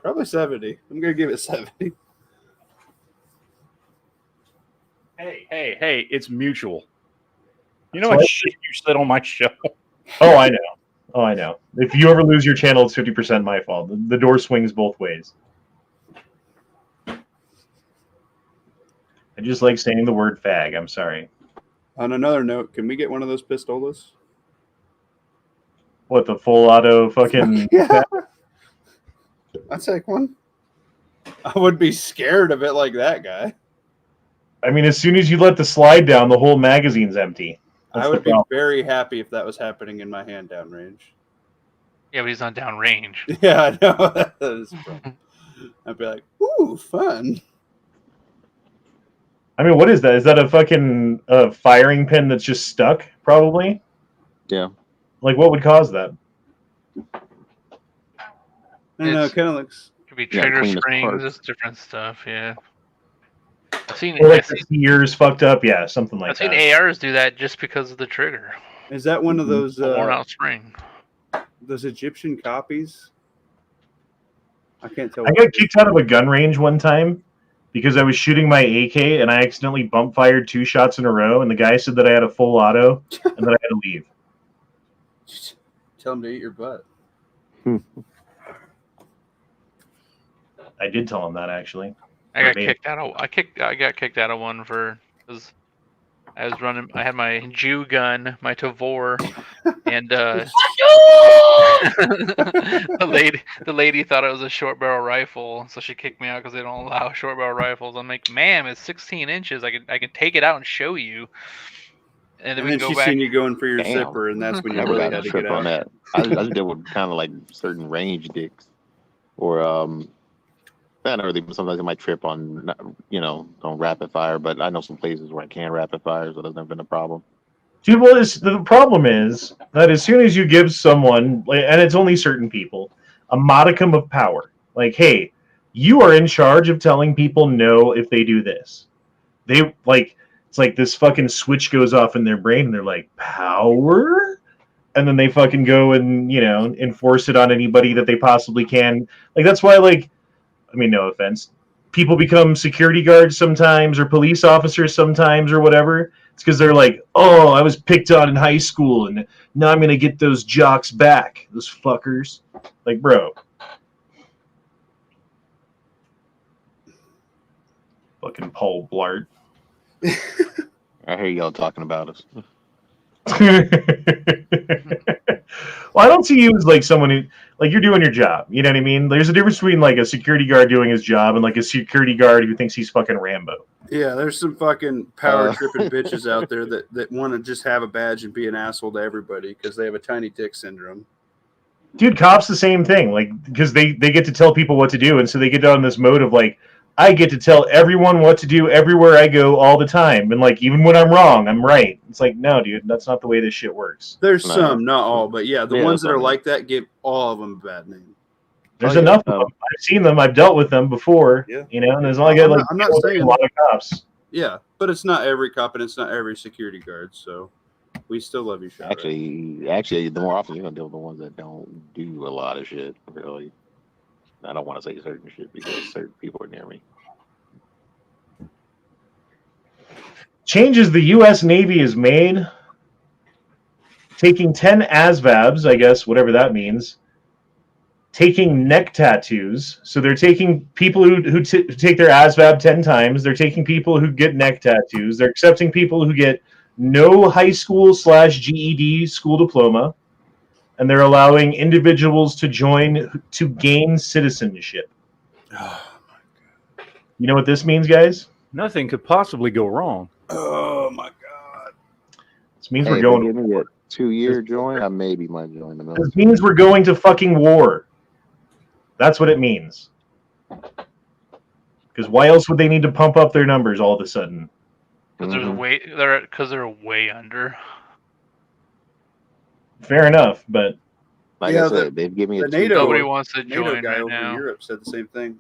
Probably 70. I'm going to give it 70. Hey, it's mutual. You know what shit you said on my show? Oh, I know. If you ever lose your channel, it's 50% my fault. The door swings both ways. I just like saying the word fag. I'm sorry. On another note, can we get one of those pistolas? What, the full auto fucking... Yeah. I'd take one. I would be scared of it like that guy. I mean, as soon as you let the slide down, the whole magazine's empty. That's I would the be problem. very happy if that was happening in my hand down range. Yeah, but he's on down range. Yeah, I know. That is a problem. I'd be like, ooh, fun. I mean, what is that? Is that a fucking firing pin that's just stuck, probably? Yeah. Like, what would cause that? I don't know. It kind of looks... Could be Yeah, trigger clean as springs, parts. just different stuff, yeah. I've seen Or like the ears fucked up? Yeah, something like I've that. seen ARs do that just because of the trigger. Is that one of those A worn out spring. those Egyptian copies? I can't tell. I got kicked out of a gun range one time because I was shooting my AK and I accidentally bump fired 2 shots in a row, and the guy said that I had a full auto and that I had to leave. Tell him to eat your butt. I did tell him that, actually. I got kicked out of one because I had my Jew gun, my Tavor, and the lady thought it was a short barrel rifle, so she kicked me out because they don't allow short barrel rifles. I'm like, ma'am, it's 16 inches. I can take it out and show you. And then And then she's seen you going for your Damn. zipper, and that's when you Never really got a had to trip get on out. that. I just deal with kind of like certain range dicks, or not really. But sometimes I might trip on, on rapid fire. But I know some places where I can rapid fire, so that's never been a problem. Dude, well, the problem is that as soon as you give someone, and it's only certain people, a modicum of power, like, hey, you are in charge of telling people no if they do this. They it's like this fucking switch goes off in their brain, and they're like, power? And then they fucking go and, enforce it on anybody that they possibly can. Like, that's why, no offense, people become security guards sometimes, or police officers sometimes, or whatever. It's because they're like, oh, I was picked on in high school, and now I'm going to get those jocks back. Those fuckers. Like, bro. Fucking Paul Blart. I hear y'all talking about us. Well, I don't see you as like someone who, like, you're doing your job. You know what I mean? There's a difference between like a security guard doing his job and like a security guard who thinks he's fucking Rambo. Yeah, there's some fucking power tripping bitches out there that want to just have a badge and be an asshole to everybody because they have a tiny dick syndrome. Dude, cops the same thing. Like, because they get to tell people what to do, and so they get down this mode of like, I get to tell everyone what to do everywhere I go all the time, and like even when I'm wrong, I'm right. It's like, no, dude, that's not the way this shit works. There's some, not all, but yeah, the ones that are some. like that give all of them a bad name. There's enough of them. I've seen them. I've dealt with them before. Yeah. And there's only like I'm not saying a lot of cops. Yeah, but it's not every cop and it's not every security guard, so we still love you, Shot. Actually, the more often you're gonna deal with the ones that don't do a lot of shit. Really, I don't want to say certain shit because certain people are near me. Changes the U.S. Navy has made, taking 10 ASVABs, I guess, whatever that means, taking neck tattoos. So they're taking people who take their ASVAB 10 times. They're taking people who get neck tattoos. They're accepting people who get no high school / GED school diploma. And they're allowing individuals to join to gain citizenship. Oh, my God. You know what this means, guys? Nothing could possibly go wrong. Oh, my God. This means we're going to war. 2-year join, I maybe might join the military. This means we're going to fucking war. That's what it means. Because why else would they need to pump up their numbers all of a sudden? Because they're way under. Fair enough, but like I said, they've given me nobody wants to NATO join guy right over now. in Europe said the same thing.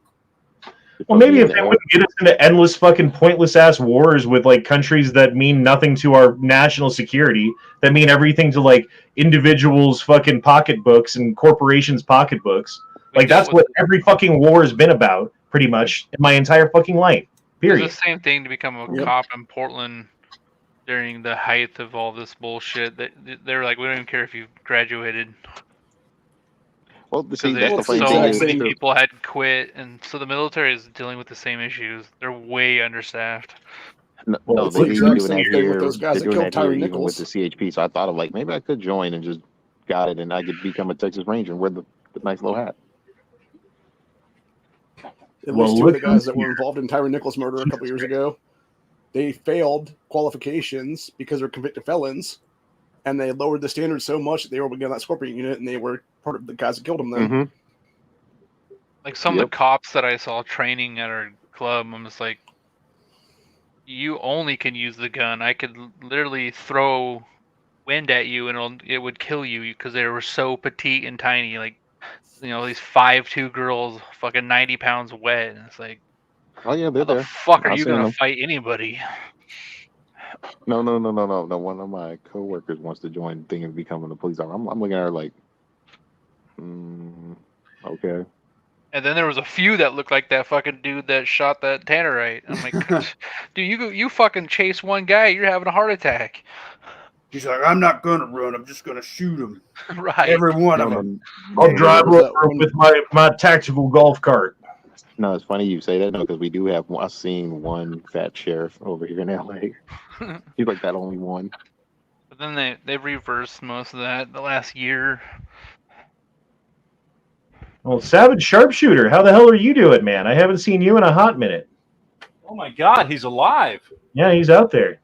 well, maybe if they wouldn't get us into endless fucking pointless ass wars with like countries that mean nothing to our national security, that mean everything to like individuals' fucking pocketbooks and corporations' pocketbooks. Like that's what every fucking war has been about, pretty much, in my entire fucking life. Period. It's the same thing to become a cop in Portland during the height of all this bullshit. They were like, we don't even care if you graduated. Well, see, that's So the funny thing many is, people had quit, and so the military is dealing with the same issues. They're way understaffed. No, it's the they're exact doing same that thing here. with those guys They're that doing killed that here Tyre even Nichols. with the CHP. So I thought of like maybe I could join and just got it, and I could become a Texas Ranger and wear the nice little hat. At least two of the guys that were involved in Tyre Nichols' murder a couple years ago, they failed qualifications because they're convicted felons, and they lowered the standards so much that they were able to get on that Scorpion unit, and they were part of the guys that killed them then. Mm-hmm. Like some of the cops that I saw training at our club, I'm just like, you only can use the gun. I could literally throw wind at you and it would kill you because they were so petite and tiny. Like, you know, these 5'2" girls, fucking 90 pounds wet. And it's like, oh yeah, they're how the there. fuck are you gonna fight anybody? No. One of my coworkers wants to join the thing and becoming a police officer. I'm looking at her like, okay. And then there was a few that looked like that fucking dude that shot that Tannerite. I'm like, dude, you fucking chase one guy, you're having a heart attack. He's like, I'm not gonna run. I'm just gonna shoot him. Right. Every one of them. I'll drive over with my tactical golf cart. No, it's funny you say that. No, because we do have. I've seen one fat sheriff over here in LA. He's like that only one. But then they reversed most of that the last year. Well, Savage Sharpshooter, how the hell are you doing, man? I haven't seen you in a hot minute. Oh my God, he's alive. Yeah, he's out there.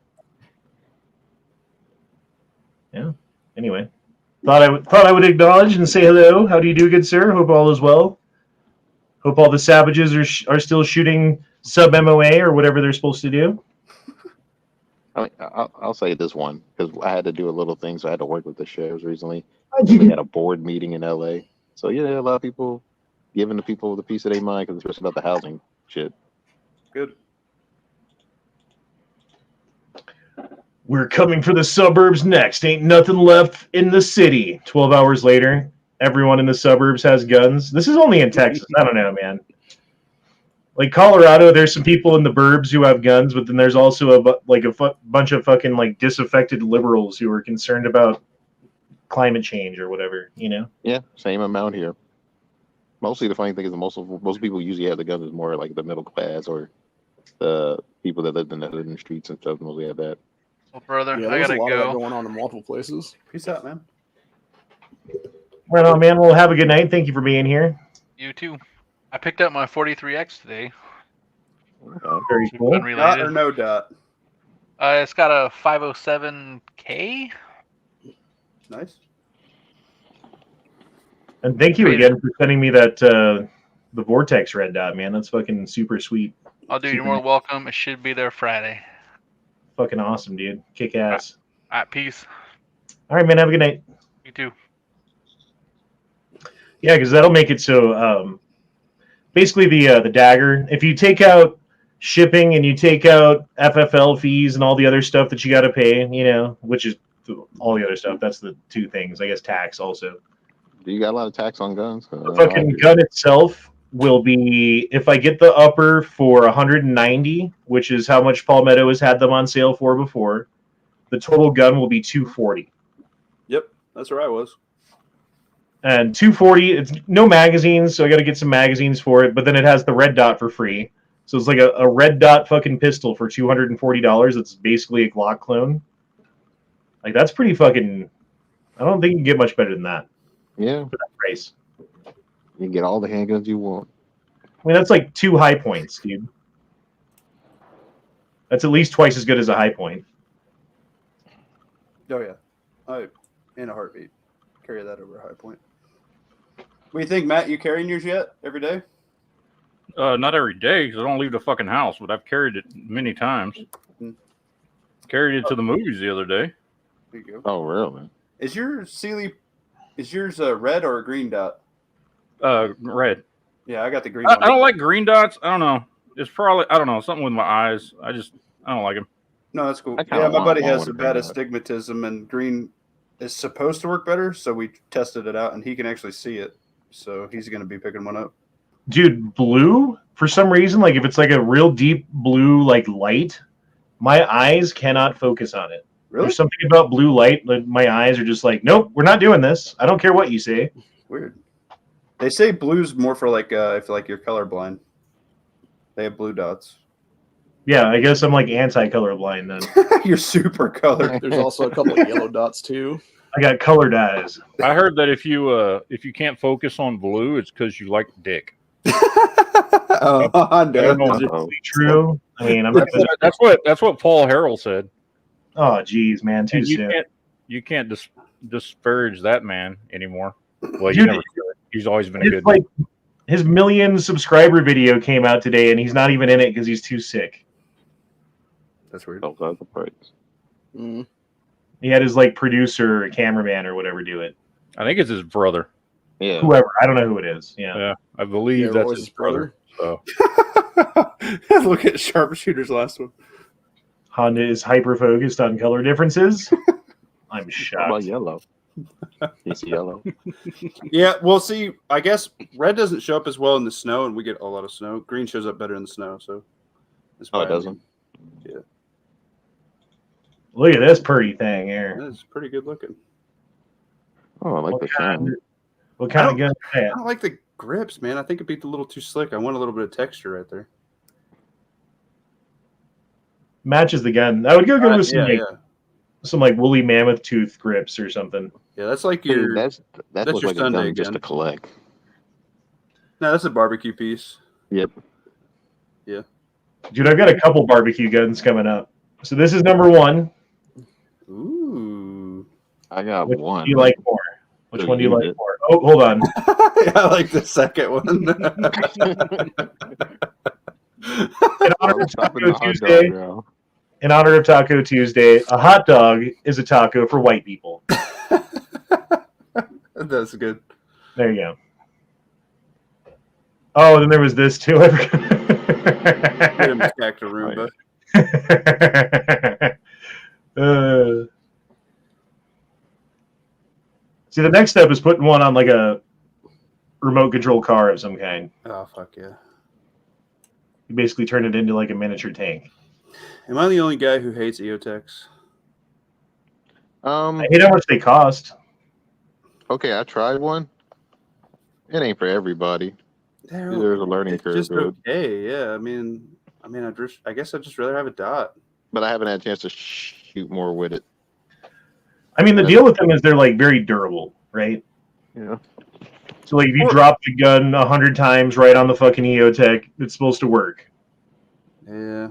Yeah. Anyway, thought I would acknowledge and say hello. How do you do, good sir? Hope all is well. Hope all the savages are still shooting sub MOA or whatever they're supposed to do. I mean, I'll say this one because I had to do a little thing, so I had to work with the sheriffs recently. We had a board meeting in LA, so yeah, a lot of people giving the people the piece of their mind because especially about the housing shit. Good. We're coming for the suburbs next. Ain't nothing left in the city. 12 hours later, everyone in the suburbs has guns. This is only in Texas. I don't know, man. Like Colorado, there's some people in the burbs who have guns, but then there's also a bunch of fucking like disaffected liberals who are concerned about climate change or whatever, you know? Yeah, same amount here. Mostly the funny thing is most people usually have the guns is more like the middle class or the people that live in the hood and streets and stuff mostly have that. Well, brother, Yeah, I there's gotta a lot of that go. going on in multiple places. Peace out, man. Right on, man. Well, have a good night. Thank you for being here. You too. I picked up my 43X today. Very cool. Dot Unrelated. or no dot? It's got a 507K. Nice. And thank you again for sending me that the Vortex red dot, man. That's fucking super sweet. Oh, dude, you're more than welcome. It should be there Friday. Fucking awesome, dude. Kick ass. All right, peace. All right, man. Have a good night. You too. Yeah, because that'll make it so basically the dagger, if you take out shipping and you take out FFL fees and all the other stuff that you got to pay, you know, which is all the other stuff. That's the two things. I guess tax also. Do you got a lot of tax on guns? The fucking gun itself will be, if I get the upper for 190, which is how much Palmetto has had them on sale for before, the total gun will be 240. Yep, that's where I was. And 240, it's no magazines, so I got to get some magazines for it. But then it has the red dot for free, so it's like a red dot fucking pistol for $240. It's basically a Glock clone. Like that's pretty fucking. I don't think you can get much better than that. Yeah, for that price. You can get all the handguns you want. I mean, that's like 2 high points, dude. That's at least twice as good as a high point. Oh yeah, in a heartbeat, carry that over a high point. What do you think, Matt? You carrying yours yet? Every day? Not every day because I don't leave the fucking house, but I've carried it many times. Mm-hmm. Carried it to the movies the other day. There you go. Oh, really? Is yours a red or a green dot? Red. Yeah, I got the green I one. don't like green dots. I don't know. It's probably, I don't know, something with my eyes. I don't like them. No, that's cool. I kinda Yeah, my want buddy one has with a some bad green dot. astigmatism, and green is supposed to work better, so we tested it out, and he can actually see it. So he's going to be picking one up. Dude, blue, for some reason, like if it's like a real deep blue, like light, my eyes cannot focus on it. Really? There's something about blue light that my eyes are just like, nope, we're not doing this. I don't care what you say. Weird. They say blue's more for like if like you're colorblind. They have blue dots. Yeah, I guess I'm like anti-colorblind then. You're super colored. There's also a couple of yellow dots too. I got colored eyes. I heard that if you can't focus on blue, it's because you like dick. Oh, I don't know if no. it's really true. I mean, I'm That's what Paul Harrell said. oh, geez, man, too And soon. you can't disparage that man anymore. Well, you Dude, never could. He's always been a It's good. like his 1 million subscriber video came out today, and he's not even in it because he's too sick. That's weird. Those are the price. Mm. He had his like producer, or cameraman, or whatever do it. I think it's his brother. Yeah. Whoever, I don't know who it is. Yeah. Yeah, I believe Yeah, that's Roy's his brother. So Look at Sharpshooter's last one. Honda is hyper focused on color differences. I'm How about shocked. yellow? It's yellow. Yeah, well, see, I guess red doesn't show up as well in the snow, and we get a lot of snow. Green shows up better in the snow, so. That's Oh, why it doesn't? Look at this pretty thing here. It's pretty good looking. Oh, I like What the kind, shine. what kind of gun is I that? don't like the grips, man. I think it'd be a little too slick. I want a little bit of texture right there. Matches the gun. I would go good with some yeah. some like woolly mammoth tooth grips or something. Yeah, that's like Dude, your. that that's looks your like a Sunday gun just gun. to collect. No, that's a barbecue piece. Yep. Dude, I've got a couple barbecue guns coming up. So this is number 1. Ooh. I got Which one. do you like more? Which So one do you use like it. more? Oh, hold on. I like the second one. In honor I'm of stopping Taco the hot Tuesday, dog now. in honor of Taco Tuesday, a hot dog is a taco for white people. That's good. There you go. Oh, then there was this too. Get him a Roomba. See, the next step is putting one on like a remote control car of some kind. Oh, fuck yeah. You basically turn it into like a miniature tank. Am I the only guy who hates EOTechs? I hate how much they cost. Okay, I tried one. It ain't for everybody. There's a learning curve. Just Dude. okay, yeah. I mean, I guess I'd just rather have a dot. But I haven't had a chance to shoot more with it. I mean, the deal with them is they're like very durable, right? Yeah. So like if you drop the gun 100 times right on the fucking EOTech, it's supposed to work. Yeah.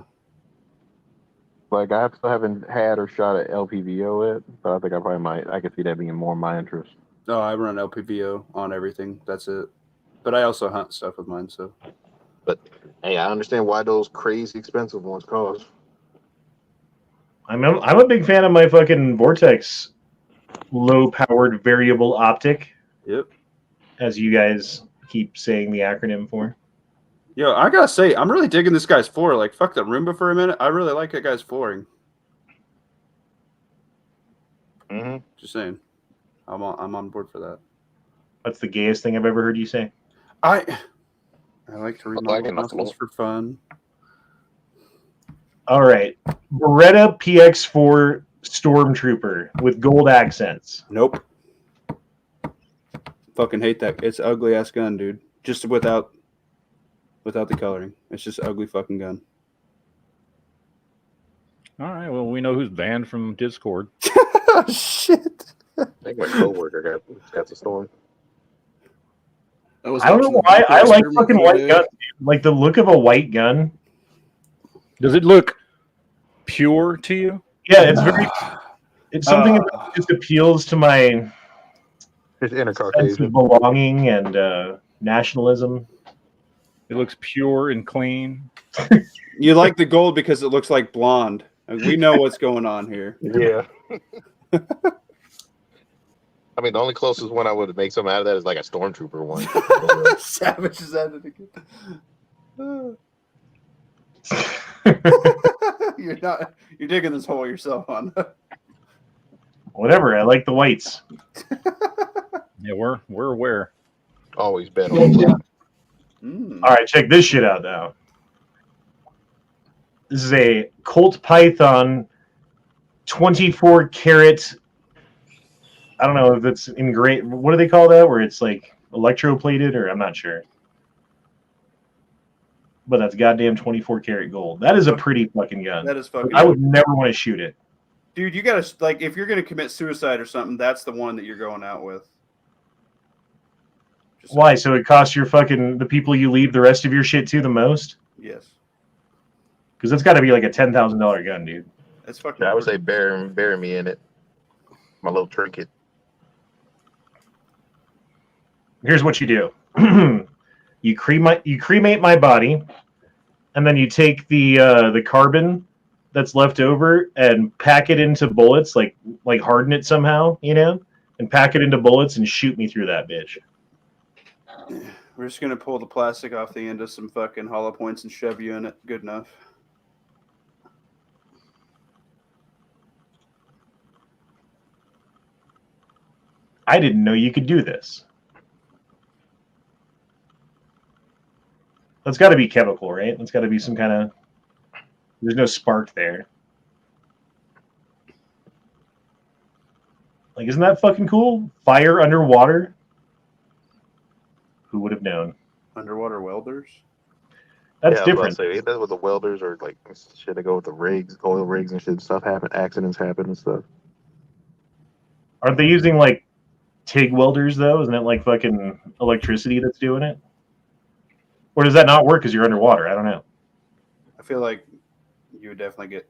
Like I still haven't had or shot at LPVO it, but I think I probably might. I could see that being more my interest. No, I run LPVO on everything. That's it. But I also hunt stuff with mine, so. But hey, I understand why those crazy expensive ones cost. I'm a big fan of my fucking Vortex low-powered variable optic. Yep. As you guys keep saying the acronym for. Yo, I gotta say, I'm really digging this guy's floor. Like, fuck the Roomba for a minute. I really like that guy's flooring. Mm-hmm. Just saying, I'm on board for that. That's the gayest thing I've ever heard you say. I like to remodel muscles for fun. All right, Beretta PX4 Stormtrooper with gold accents. Nope. Fucking hate that. It's an ugly ass gun, dude. Just without the coloring. It's just an ugly fucking gun. All right. Well, we know who's banned from Discord. Shit. I think my coworker got the storm. I don't know why I like fucking white guns. Like the look of a white gun. Does it look pure to you? Yeah, it's very. It's something that just appeals to my It's inner sense Caucasian. of belonging and nationalism. It looks pure and clean. You like the gold because it looks like blonde. We know what's going on here. Yeah. I mean, the only closest one I would make something out of that is like a stormtrooper one. Savage is at it again. You're digging this hole yourself on. Whatever. I like the whites. Yeah, we're aware. Always bet on that. All right, check this shit out now. This is a Colt Python 24 karat. I don't know if it's engraved. What do they call that? Where it's like electroplated, or I'm not sure. But that's goddamn 24 karat gold. That is a pretty fucking gun. That is fucking. I would never want to shoot it. Dude, you gotta like if you're gonna commit suicide or something, that's the one that you're going out with. Why? So it costs your fucking the people you leave the rest of your shit to the most? Yes. Because it's got to be like a $10,000 gun, dude. That's fucking. Yeah, I would say bury me in it. My little trinket. Here's what you do. you cremate my body, and then you take the carbon that's left over and pack it into bullets, like harden it somehow, and pack it into bullets and shoot me through that bitch. We're just gonna pull the plastic off the end of some fucking hollow points and shove you in it. Good enough. I didn't know you could do this. That's got to be chemical, right? That's got to be some kind of... There's no spark there. Like, isn't that fucking cool? Fire underwater? Who would have known? Underwater welders? That's yeah, I was different. about to say, ain't that with the welders or like shit that go with the rigs, oil rigs and shit? Stuff happen, accidents happen and stuff. Aren't they using like TIG welders though? Isn't it like fucking electricity that's doing it? Or does that not work because you're underwater? I don't know. I feel like you would definitely get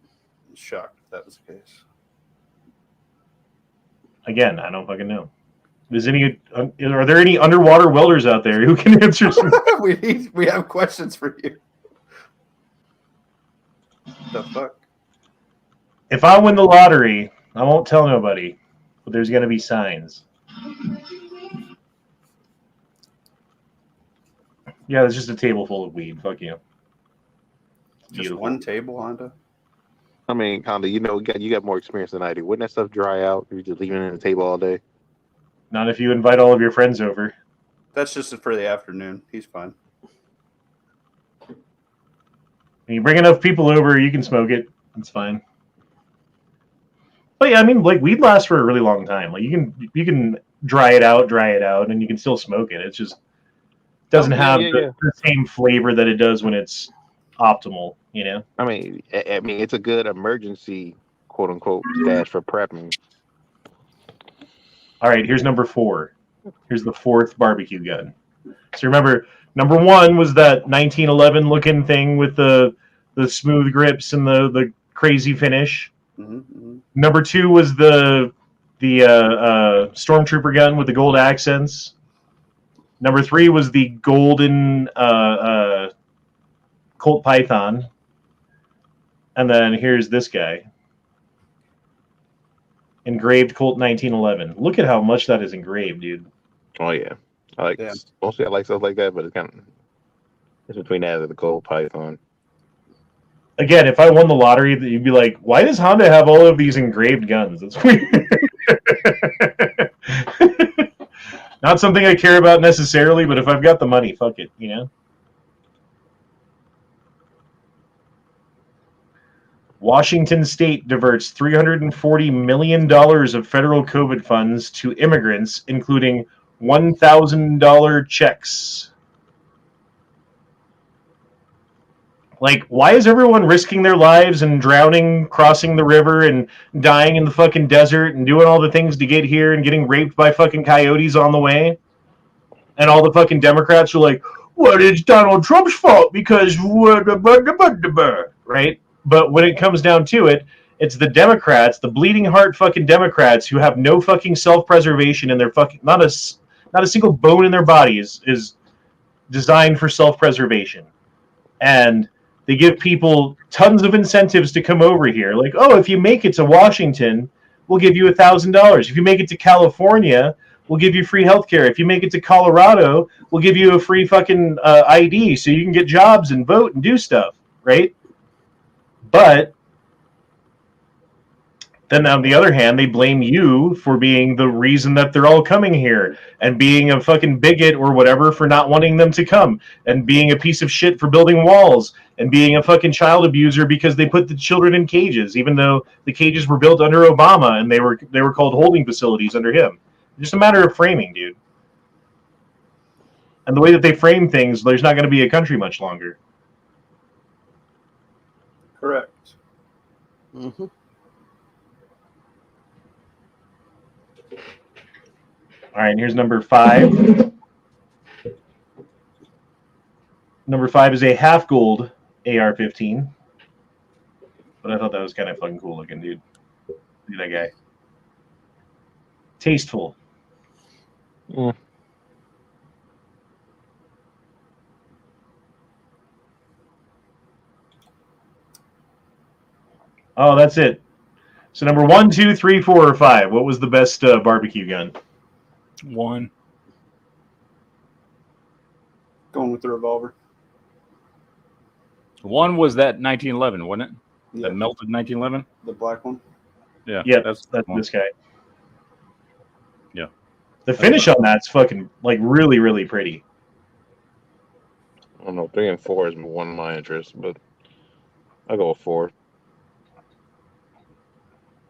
shocked if that was the case. Again, I don't fucking know. Are there any underwater welders out there who can answer some? we have questions for you. The fuck? If I win the lottery, I won't tell nobody, but there's gonna be signs. Yeah, it's just a table full of weed. Fuck you. Just Beautiful. one table, Honda? I mean, Honda, you got more experience than I do. Wouldn't that stuff dry out if you just leaving it on the table all day? Not if you invite all of your friends over. That's just for the afternoon. He's fine. When you bring enough people over, you can smoke it. It's fine. But yeah, I mean, like weed lasts for a really long time. Like you can dry it out, and you can still smoke it. It just doesn't have the same flavor that it does when it's optimal. You know. I mean, it's a good emergency, quote unquote, stash for prepping. All right, here's number 4. Here's the 4th barbecue gun. So remember, number 1 was that 1911 looking thing with the smooth grips and the crazy finish. Mm-hmm. Number 2 was the stormtrooper gun with the gold accents. Number 3 was the golden Colt Python. And then here's this guy. Engraved Colt 1911. Look at how much that is engraved, dude. Oh yeah, mostly I like stuff like that, but it's between that and the Colt Python. Again, if I won the lottery, you'd be like, "Why does Honda have all of these engraved guns?" It's weird. Not something I care about necessarily, but if I've got the money, fuck it, you know. Washington State diverts $340 million of federal COVID funds to immigrants, including $1,000 checks. Like, why is everyone risking their lives and drowning, crossing the river, and dying in the fucking desert, and doing all the things to get here, and getting raped by fucking coyotes on the way? And all the fucking Democrats are like, well, it's Donald Trump's fault because... Right? But when it comes down to it, it's the Democrats, the bleeding heart fucking Democrats, who have no fucking self-preservation in their fucking... Not a single bone in their bodies is designed for self-preservation. And they give people tons of incentives to come over here. Like, oh, if you make it to Washington, we'll give you $1,000. If you make it to California, we'll give you free healthcare. If you make it to Colorado, we'll give you a free fucking ID so you can get jobs and vote and do stuff, right? But then on the other hand, they blame you for being the reason that they're all coming here and being a fucking bigot or whatever for not wanting them to come and being a piece of shit for building walls and being a fucking child abuser because they put the children in cages, even though the cages were built under Obama and they were called holding facilities under him. It's just a matter of framing, dude. And the way that they frame things, there's not going to be a country much longer. Correct. Mm-hmm. All right, and here's number 5. Number 5 is a half gold AR-15. But I thought that was kind of fucking cool looking, dude. Look at that guy. Tasteful. Mm. Oh, that's it. So number 1, 2, 3, 4, or 5. What was the best barbecue gun? 1. Going with the revolver. 1 was that 1911, wasn't it? Yeah. That melted 1911. The black one. Yeah. Yep, that's this guy. Yeah. The finish on that's fucking like really, really pretty. I don't know. 3 and 4 is one of my interests, but I'll go with 4.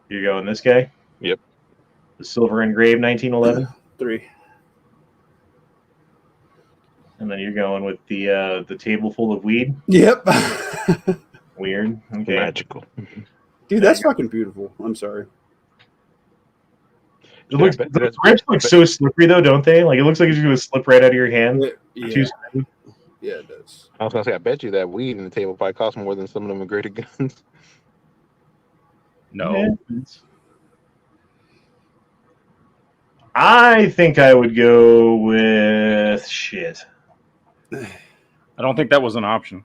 You going this guy? Yep. The silver engraved 1911. 3. And then you're going with the table full of weed. Yep. Weird. Okay. Magical. Dude, that's fucking beautiful. I'm sorry. It looks, bet- the grips look so slippery though, don't they? Like it looks like it's going to slip right out of your hand. Yeah, Too smooth. yeah, it does. I was gonna say, I bet you that weed in the table probably costs more than some of them graded guns. No. Yeah. I think I would go with shit. I don't think that was an option.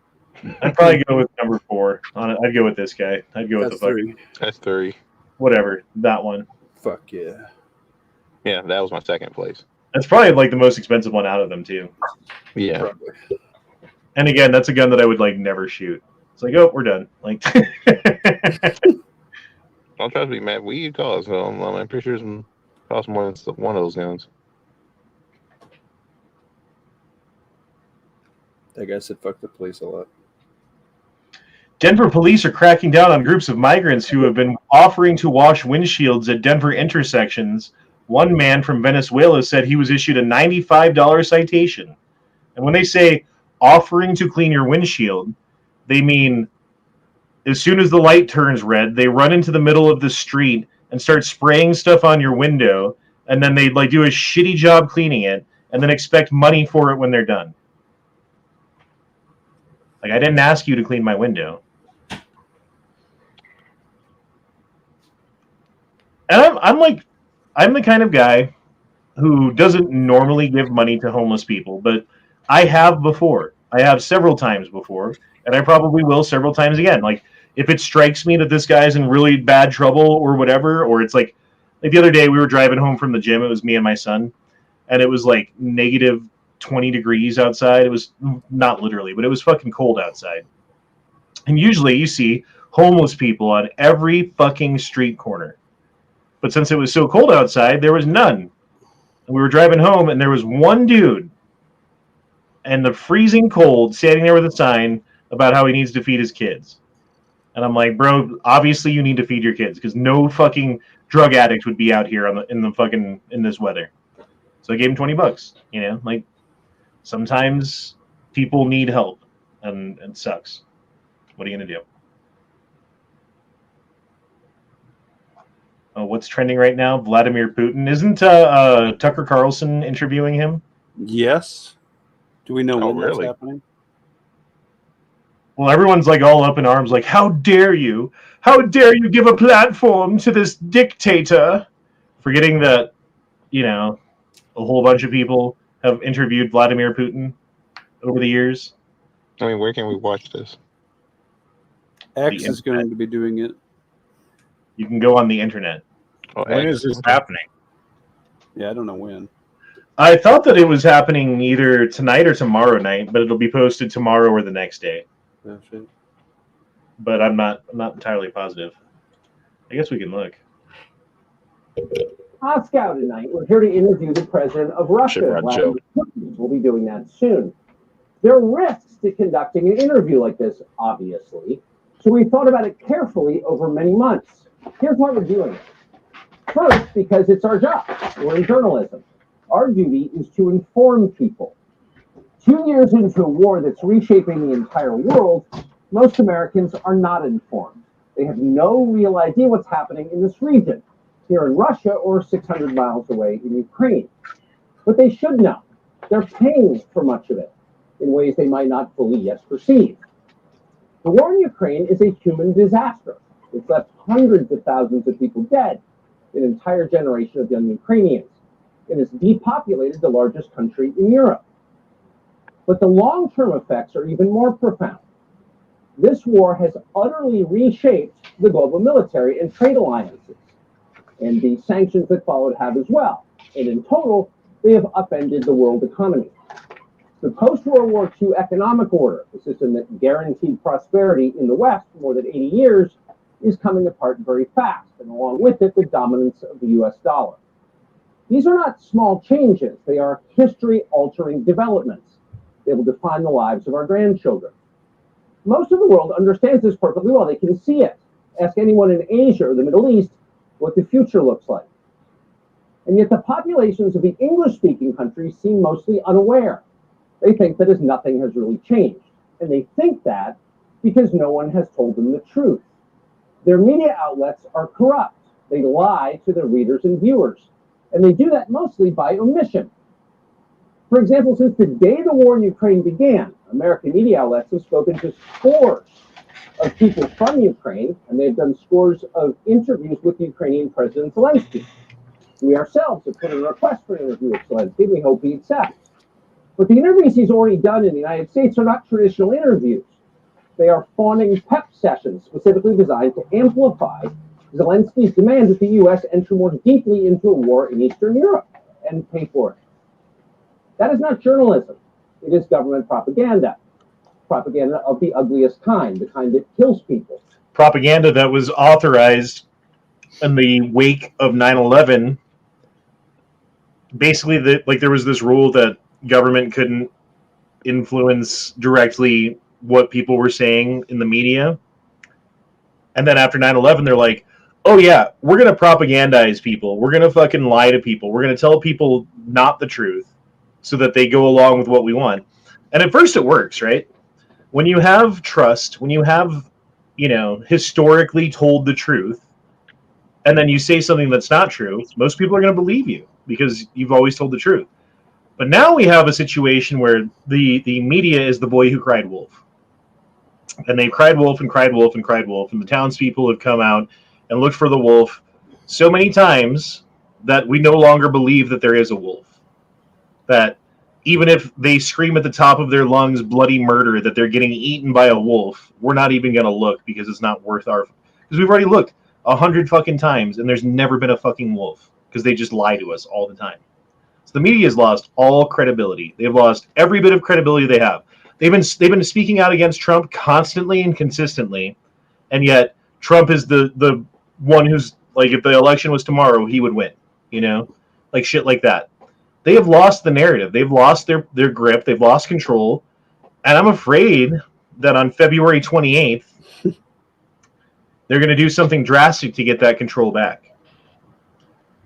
I'd probably go with number 4. I'd go with this guy. I'd go with That's the fucking 3. That's 3. whatever, that one. Fuck yeah. Yeah, that was my second place. That's probably like the most expensive one out of them too. Yeah. Probably. And again, that's a gun that I would like never shoot. It's like, oh, we're done. Like, Don't try to be mad. Weed costs. So I'm pretty sure it costs more than one of those guns. That guy said fuck the police a lot. Denver police are cracking down on groups of migrants who have been offering to wash windshields at Denver intersections. One man from Venezuela said he was issued a $95 citation. And when they say offering to clean your windshield, they mean as soon as the light turns red, they run into the middle of the street and start spraying stuff on your window, and then they like do a shitty job cleaning it, and then expect money for it when they're done. Like, I didn't ask you to clean my window. And I'm the kind of guy who doesn't normally give money to homeless people, but I have before. I have several times before, and I probably will several times again. Like, if it strikes me that this guy's in really bad trouble or whatever, or it's like the other day we were driving home from the gym, it was me and my son, and it was like negative 20 degrees outside. It was not literally, but it was fucking cold outside. And usually you see homeless people on every fucking street corner. But since it was so cold outside, there was none. And we were driving home, and there was one dude in the freezing cold standing there with a sign about how he needs to feed his kids. And I'm like, bro, obviously you need to feed your kids because no fucking drug addict would be out here in this weather. So I gave him $20. You know, like sometimes people need help, and it sucks. What are you gonna do? Oh, what's trending right now? Vladimir Putin. Isn't Tucker Carlson interviewing him? Yes. Do we know when really? that's happening? Well, everyone's like all up in arms, like, how dare you? How dare you give a platform to this dictator? Forgetting that, you know, a whole bunch of people have interviewed Vladimir Putin over the years. I mean, where can we watch this? X is going to be doing it. You can go on the internet. Oh, When is this happening? Yeah, I don't know when. I thought that it was happening either tonight or tomorrow night, but it'll be posted tomorrow or the next day. Oh, shit. But I'm not entirely positive. I guess we can look. Moscow tonight. We're here to interview the president of Russia. Should run Joe. We'll be doing that soon. There are risks to conducting an interview like this, obviously. So we thought about it carefully over many months. Here's why we're doing it. First, because it's our job. We're in journalism. Our duty is to inform people. 2 years into a war that's reshaping the entire world, most Americans are not informed. They have no real idea what's happening in this region, here in Russia or 600 miles away in Ukraine. But they should know. They're paying for much of it in ways they might not fully yet perceive. The war in Ukraine is a human disaster. It's left hundreds of thousands of people dead, an entire generation of young Ukrainians. It has depopulated the largest country in Europe. But the long-term effects are even more profound. This war has utterly reshaped the global military and trade alliances, and the sanctions that followed have as well. And in total, they have upended the world economy. The post-World War II economic order, the system that guaranteed prosperity in the West for more than 80 years, is coming apart very fast, and along with it, the dominance of the US dollar. These are not small changes. They are history-altering developments. They will define the lives of our grandchildren. Most of the world understands this perfectly well. They can see it. Ask anyone in Asia or the Middle East what the future looks like. And yet the populations of the English-speaking countries seem mostly unaware. They think that nothing has really changed. And they think that because no one has told them the truth. Their media outlets are corrupt. They lie to their readers and viewers. And they do that mostly by omission. For example, since the day the war in Ukraine began, American media outlets have spoken to scores of people from Ukraine, and they've done scores of interviews with Ukrainian President Zelensky. We ourselves have put in a request for an interview with Zelensky, and we hope he accepts. But the interviews he's already done in the United States are not traditional interviews. They are fawning pep sessions specifically designed to amplify Zelensky's demand that the U.S. enter more deeply into a war in Eastern Europe and pay for it. That is not journalism. It is government propaganda. Propaganda of the ugliest kind, the kind that kills people. Propaganda that was authorized in the wake of 9/11. Basically, there was this rule that government couldn't influence directly what people were saying in the media. And then after 9/11, they're like, oh yeah, we're going to propagandize people. We're going to fucking lie to people. We're going to tell people not the truth so that they go along with what we want. And at first it works, right? When you have trust, when you have, historically told the truth, and then you say something that's not true, most people are going to believe you because you've always told the truth. But now we have a situation where the media is the boy who cried wolf. And they've cried wolf and cried wolf and cried wolf, and the townspeople have come out and looked for the wolf so many times that we no longer believe that there is a wolf. That even if they scream at the top of their lungs bloody murder that they're getting eaten by a wolf, we're not even going to look because it's not worth our... Because we've already looked 100 fucking times and there's never been a fucking wolf because they just lie to us all the time. So the media has lost all credibility. They've lost every bit of credibility they have. They've been speaking out against Trump constantly and consistently, and yet Trump is the one who's like, if the election was tomorrow, he would win. Like shit like that. They have lost the narrative. They've lost their grip. They've lost control, and I'm afraid that on February 28th, they're going to do something drastic to get that control back.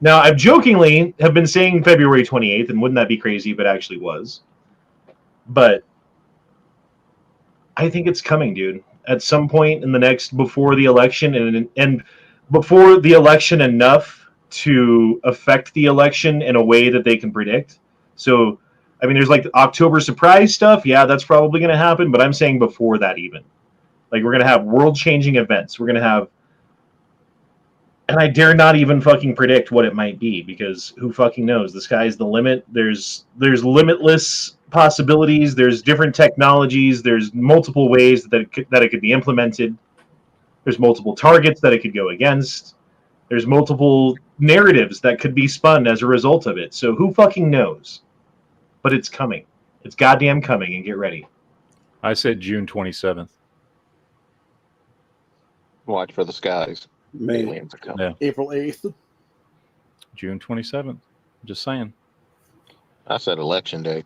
Now, I've jokingly have been saying February 28th, and wouldn't that be crazy if it actually was? But I think it's coming, dude. At some point in the next, before the election, and before the election enough to affect the election in a way that they can predict. So, I mean, there's like October surprise stuff. Yeah, that's probably going to happen. But I'm saying before that even. Like, we're going to have world-changing events. We're going to have... And I dare not even fucking predict what it might be, because who fucking knows? The sky's the limit. There's limitless possibilities. There's different technologies. There's multiple ways that it could be implemented. There's multiple targets that it could go against. There's multiple narratives that could be spun as a result of it. So who fucking knows? But it's coming. It's goddamn coming, and get ready. I said June 27th. Watch for the skies. May. Aliens are coming. Yeah. April 8th. June 27th. Just saying. I said election day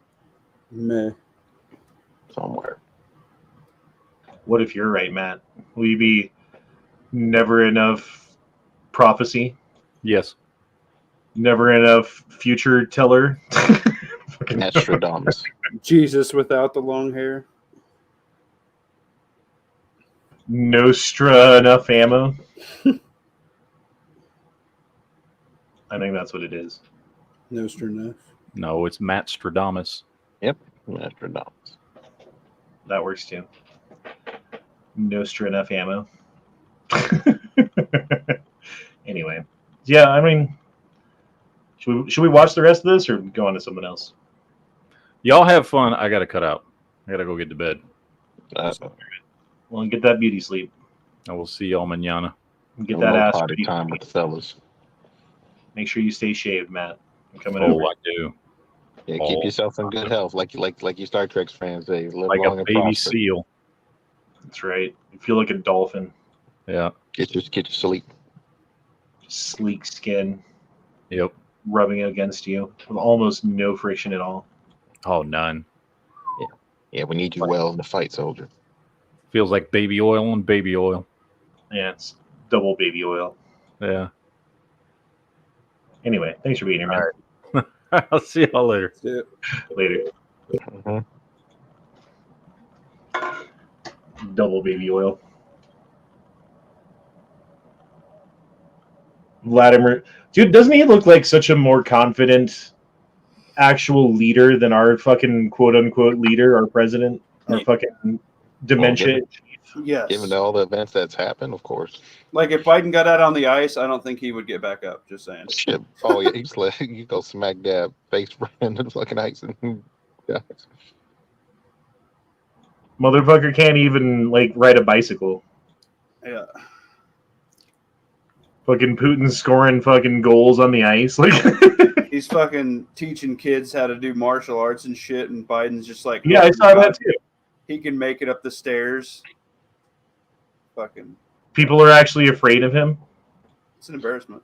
May. somewhere. What if you're right, Matt? Will you be never enough prophecy? Yes. Never enough future teller? Nostradamus. Jesus without the long hair. Nostra enough ammo? I think that's what it is. Nostradamus. No, it's Matt Stradamus. Yep. Nostradamus. That works too. Nostra enough ammo. Anyway. Yeah, I mean, should we watch the rest of this or go on to something else? Y'all have fun. I got to cut out. I got to go get to bed. Well, get that beauty sleep. I will see y'all mañana. Get that ass party ready. time with the fellas. Make sure you stay shaved, Matt. I'm coming Oh, over. I do. Yeah, keep yourself in good health, like you Star Trek fans say. Live Like long a and baby prosper. seal. That's right. You feel like a dolphin. Yeah. Get your sleep. Sleek skin Yep. rubbing against you with almost no friction at all. Oh, none. Yeah, we need you well in the fight, soldier. Feels like baby oil and baby oil. Yeah, it's double baby oil. Yeah. Anyway, thanks for being here, man. I'll see y'all later. That's it. Later. Mhm. Double baby oil. Vladimir, dude, doesn't he look like such a more confident actual leader than our fucking quote unquote leader, our president, our fucking dementia? Yes. Given all the events that's happened, of course. Like if Biden got out on the ice, I don't think he would get back up. Just saying. Shit. Oh yeah, he's like you go smack dab face brand and fucking ice and yeah. Motherfucker can't even like ride a bicycle. Yeah. Fucking Putin scoring fucking goals on the ice. Like He's fucking teaching kids how to do martial arts and shit, and Biden's just like, yeah, I saw that too. He can make it up the stairs. Fucking people are actually afraid of him. It's an embarrassment.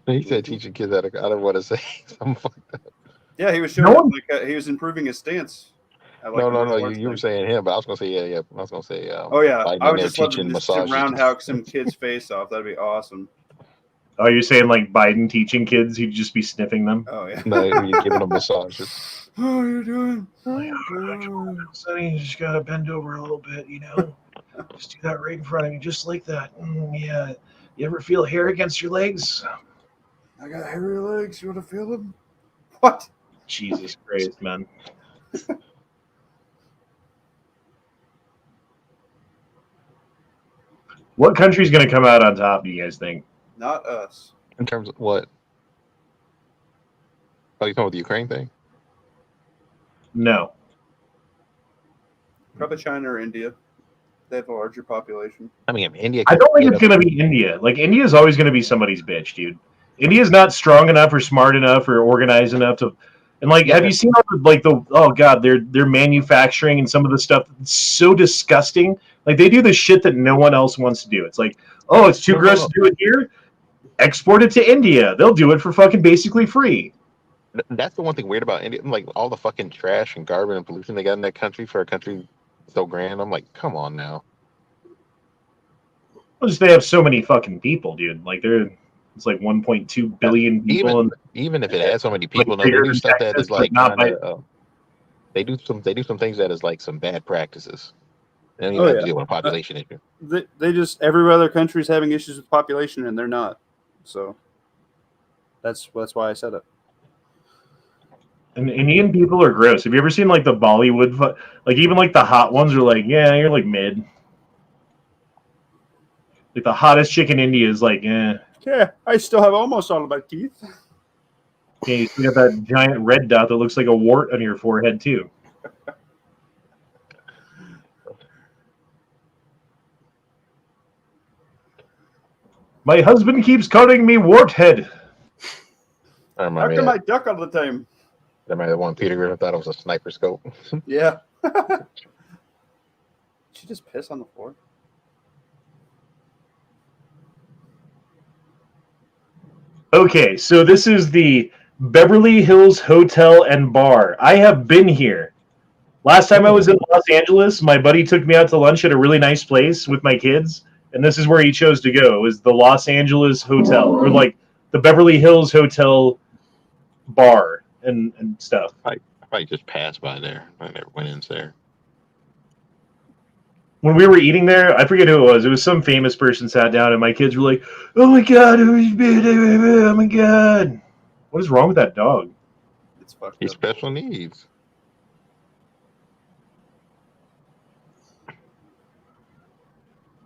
He said teaching kids how to, I don't want to say something fucked up. Yeah, he was showing he was improving his stance. No. You were saying him, but I was gonna say yeah. I was gonna say. Oh yeah, Biden I would there just love teaching to massages. roundhouse some kid's face off. That'd be awesome. Oh, you're saying like Biden teaching kids, he'd just be sniffing them? Oh yeah. No, you're giving them massages. How are you doing? Sonny, you just gotta bend over a little bit, you know. Just do that right in front of you, just like that. Yeah. You ever feel hair against your legs? I got hairy legs. You want to feel them? What? Jesus Christ, man. What country's gonna come out on top, do you guys think? Not us. In terms of what? Oh, you talking about the Ukraine thing? No. Probably China or India. They have a larger population. I mean, India. I don't think it's going to be India. Like, India is always going to be somebody's bitch, dude. India's not strong enough or smart enough or organized enough to. And like, have you seen all the, like the? Oh God, they're manufacturing and some of the stuff that's so disgusting. Like they do the shit that no one else wants to do. It's like, oh, it's too gross to do it here. Export it to India. They'll do it for fucking basically free. That's the one thing weird about India. Like all the fucking trash and garbage and pollution they got in that country for a country so grand. I'm like, come on now. Well, just they have so many fucking people, dude. Like it's like 1.2 billion people. Even if it has so many people, like, they do stuff that is like not they do some things that is like some bad practices. They don't even have to deal with a population issue. They just every other country is having issues with population and they're not. So that's why I said it. And Indian people are gross. Have you ever seen like the Bollywood? Like even like the hot ones are like, yeah, you're like mid. Like the hottest chick in India is like, eh. Yeah, I still have almost all of my teeth. Yeah, you still got that giant red dot that looks like a wart on your forehead too. My husband keeps calling me Warthead. I How remember come I duck all the time? I remember the one Peter Griffin thought it was a sniper scope. Yeah. Did she just piss on the floor? Okay, so this is the Beverly Hills Hotel and Bar. I have been here. Last time I was in Los Angeles, my buddy took me out to lunch at a really nice place with my kids, and this is where he chose to go. It was the Los Angeles Hotel, or like the Beverly Hills Hotel Bar and stuff. I just passed by there. I never went in there. When we were eating there, I forget who it was. It was some famous person sat down, and my kids were like, "Oh my god, oh my god!" What is wrong with that dog? It's fucked He's up. special needs.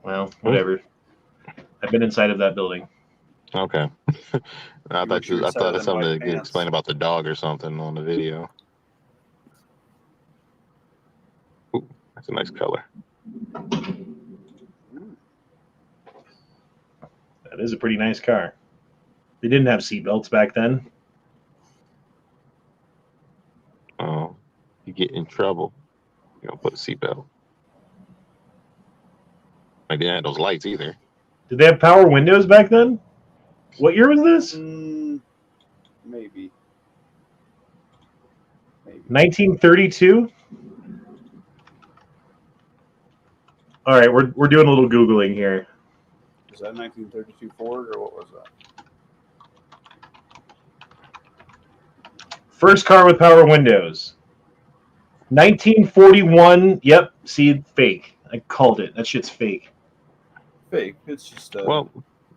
Well, whatever. I've been inside of that building. Okay. I thought sure it's it's something to white pants. explain about the dog or something on the video. Ooh, that's a nice color. That is a pretty nice car. They didn't have seatbelts back then. Oh, you get in trouble. You don't put a seatbelt. I didn't have those lights either. Did they have power windows back then? What year was this? Maybe. 1932? All right, we're doing a little Googling here. Was that 1932 Ford or what was that? First car with power windows. 1941. Yep, see, fake. I called it. That shit's fake. Fake. It's just Well,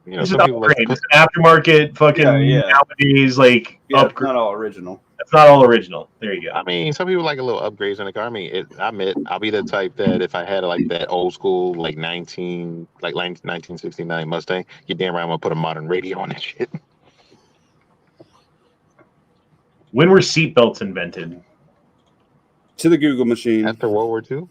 you know, It's some an people like upgrade. to It's an aftermarket fucking nowadays like yeah, it's upgrade. not all original. It's not all original. There you go. I mean, some people like a little upgrades in the car. I mean, I admit, I'll be the type that if I had like that old school, like 1969 Mustang, you damn right I'm gonna put a modern radio on that shit. When were seatbelts invented? To the Google machine. After World War II?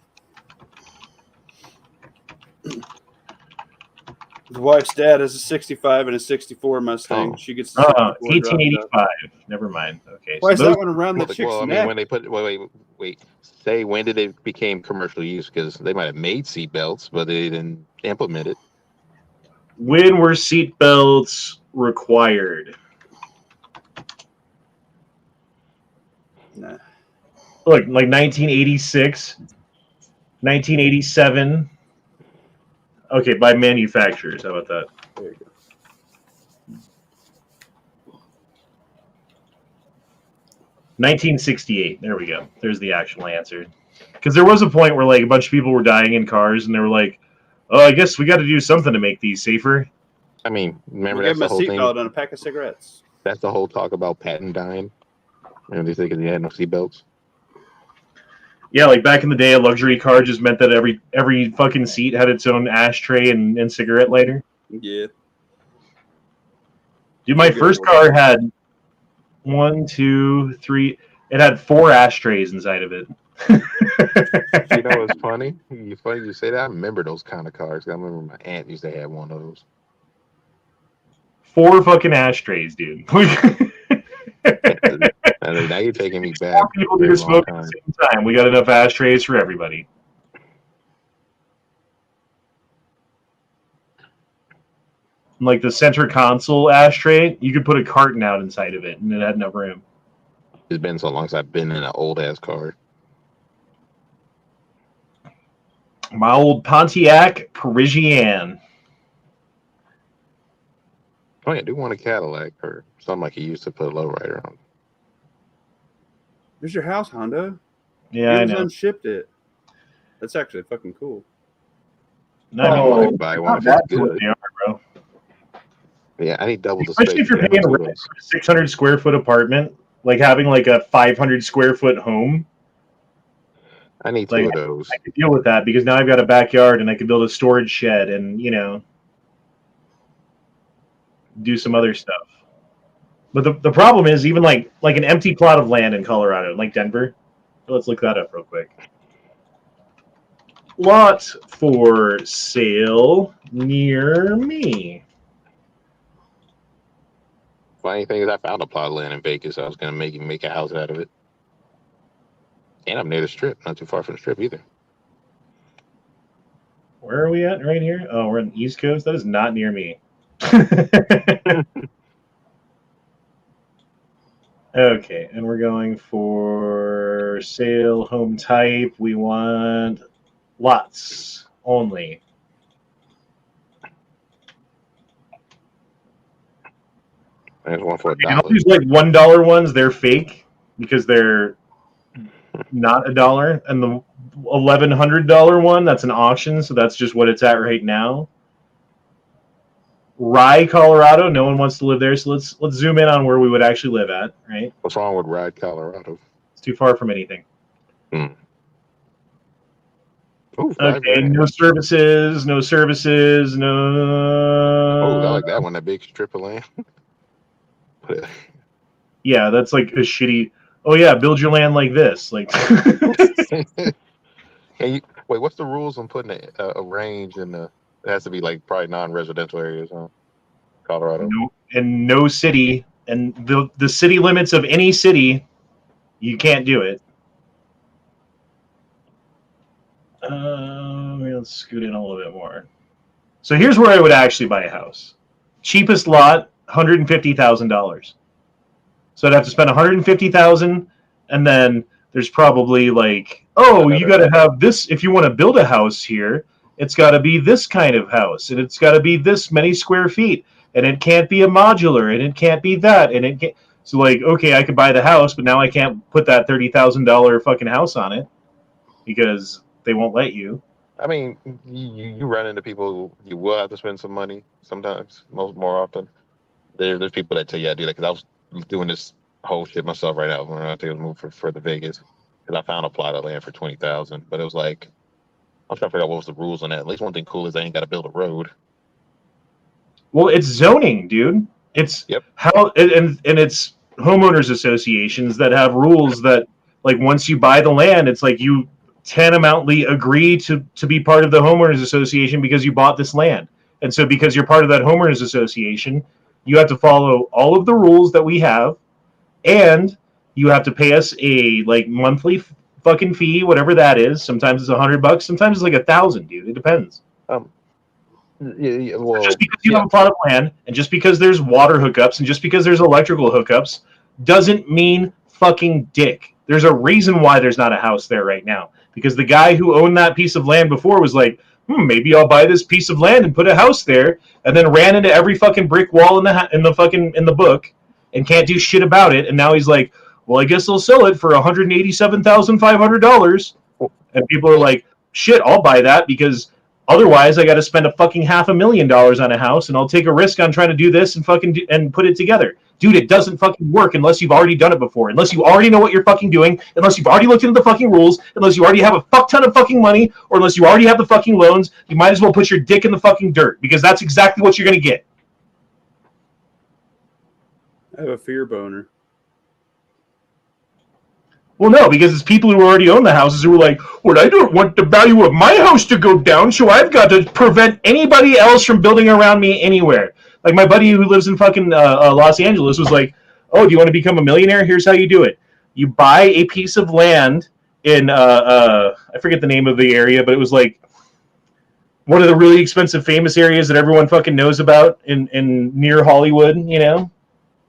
His wife's dad has a 65 and a 64 Mustang. Oh. She gets the 64 1885. Never mind. Okay. Why is those- that one around the chick's I mean, neck? when they put wait, say when did it became commercial use? Because they might have made seatbelts, but they didn't implement it. When were seatbelts required? Nah. Look, like 1986, 1987. Okay, by manufacturers. How about that? There you go. $1968. There we go. There's the actual answer. Because there was a point where like a bunch of people were dying in cars, and they were like, "Oh, I guess we got to do something to make these safer." I mean, remember We'll give that's him the a whole thing. seatbelt and a pack of cigarettes. That's the whole talk about patent dying. And they think they had no seatbelts. Yeah, like back in the day, a luxury car just meant that every fucking seat had its own ashtray and cigarette lighter. Yeah. Dude, my first car had 1, 2, 3. It had 4 ashtrays inside of it. You know what's funny? It's funny you say that. I remember those kind of cars. I remember my aunt used to have one of those. 4 fucking ashtrays, dude. And now you're taking me back. 4 people need to smoke at the same time. We got enough ashtrays for everybody. Like the center console ashtray, you could put a carton out inside of it, and it had enough room. It's been so long since I've been in an old ass car. My old Pontiac Parisienne. Oh yeah, I do want a Cadillac or something like you used to put a lowrider on. There's your house, Honda. Yeah, I know. Unshipped it. That's actually fucking cool. No, I buy one if that's it's what good. they are, bro. Yeah, I need double the Especially space. if you're paying rent for a 600 square foot apartment, like having like a 500 square foot home. I need 2 like, of those. I could deal with that because now I've got a backyard and I can build a storage shed and do some other stuff. But the problem is even like an empty plot of land in Colorado, like Denver. Let's look that up real quick. Lot for sale near me. Funny thing is, I found a plot of land in Vegas. I was gonna make a house out of it, and I'm near the Strip, not too far from the Strip either. Where are we at right here? Oh, we're on the East Coast. That is not near me. Okay, and we're going for sale home type. We want lots only. There's one for And all $1. these like $1 ones, they're fake because they're not $1, and the $1,100 one, that's an auction, so that's just what it's at right now. Rye, Colorado. No one wants to live there, so let's zoom in on where we would actually live at. Right? What's wrong with Ride, Colorado? It's too far from anything. Ooh, Okay, no services, no. Oh, I like that one. That big strip of land. Yeah, that's like a shitty. Oh yeah, build your land like this. Like, Wait, what's the rules on putting a range in the? It has to be like probably non-residential areas, huh? Colorado. no city, and the city limits of any city, you can't do it. Let's scoot in a little bit more. So here's where I would actually buy a house. Cheapest lot, $150,000. So I'd have to spend $150,000, and then there's probably like, oh, you got to have this if you want to build a house here. It's got to be this kind of house, and it's got to be this many square feet, and it can't be a modular, and it can't be that, and it can't. So like, okay, I could buy the house, but now I can't put that $30,000 fucking house on it because they won't let you. I mean, you run into people. You will have to spend some money sometimes. More often, there's people that tell you I do that because I was doing this whole shit myself right now when I was move for the Vegas because I found a plot of land for 20,000, but it was like I'm trying to figure out what was the rules on that. At least one thing cool is I ain't got to build a road. Well, it's zoning, dude. It's Yep. how and it's homeowners associations that have rules that like once you buy the land, it's like you tantamountably agree to be part of the homeowners association because you bought this land. And so because you're part of that homeowners association, you have to follow all of the rules that we have, and you have to pay us a like monthly fucking fee, whatever that is. Sometimes it's $100, sometimes it's like 1,000, dude. It depends. Well, Just because you have a plot of land, and just because there's water hookups, and just because there's electrical hookups, doesn't mean fucking dick. There's a reason why there's not a house there right now. Because the guy who owned that piece of land before was like, maybe I'll buy this piece of land and put a house there, and then ran into every fucking brick wall in the book, and can't do shit about it. And now he's like, well, I guess I'll sell it for $187,500. And people are like, shit, I'll buy that because otherwise I got to spend a fucking $500,000 on a house, and I'll take a risk on trying to do this and fucking and put it together. Dude, it doesn't fucking work unless you've already done it before, unless you already know what you're fucking doing, unless you've already looked into the fucking rules, unless you already have a fuck ton of fucking money, or unless you already have the fucking loans. You might as well put your dick in the fucking dirt because that's exactly what you're going to get. I have a fear boner. Well, no, because it's people who already own the houses who are like, well, I don't want the value of my house to go down, so I've got to prevent anybody else from building around me anywhere. Like my buddy who lives in fucking Los Angeles was like, oh, do you want to become a millionaire? Here's how you do it. You buy a piece of land in, I forget the name of the area, but it was like one of the really expensive famous areas that everyone fucking knows about in near Hollywood, you know?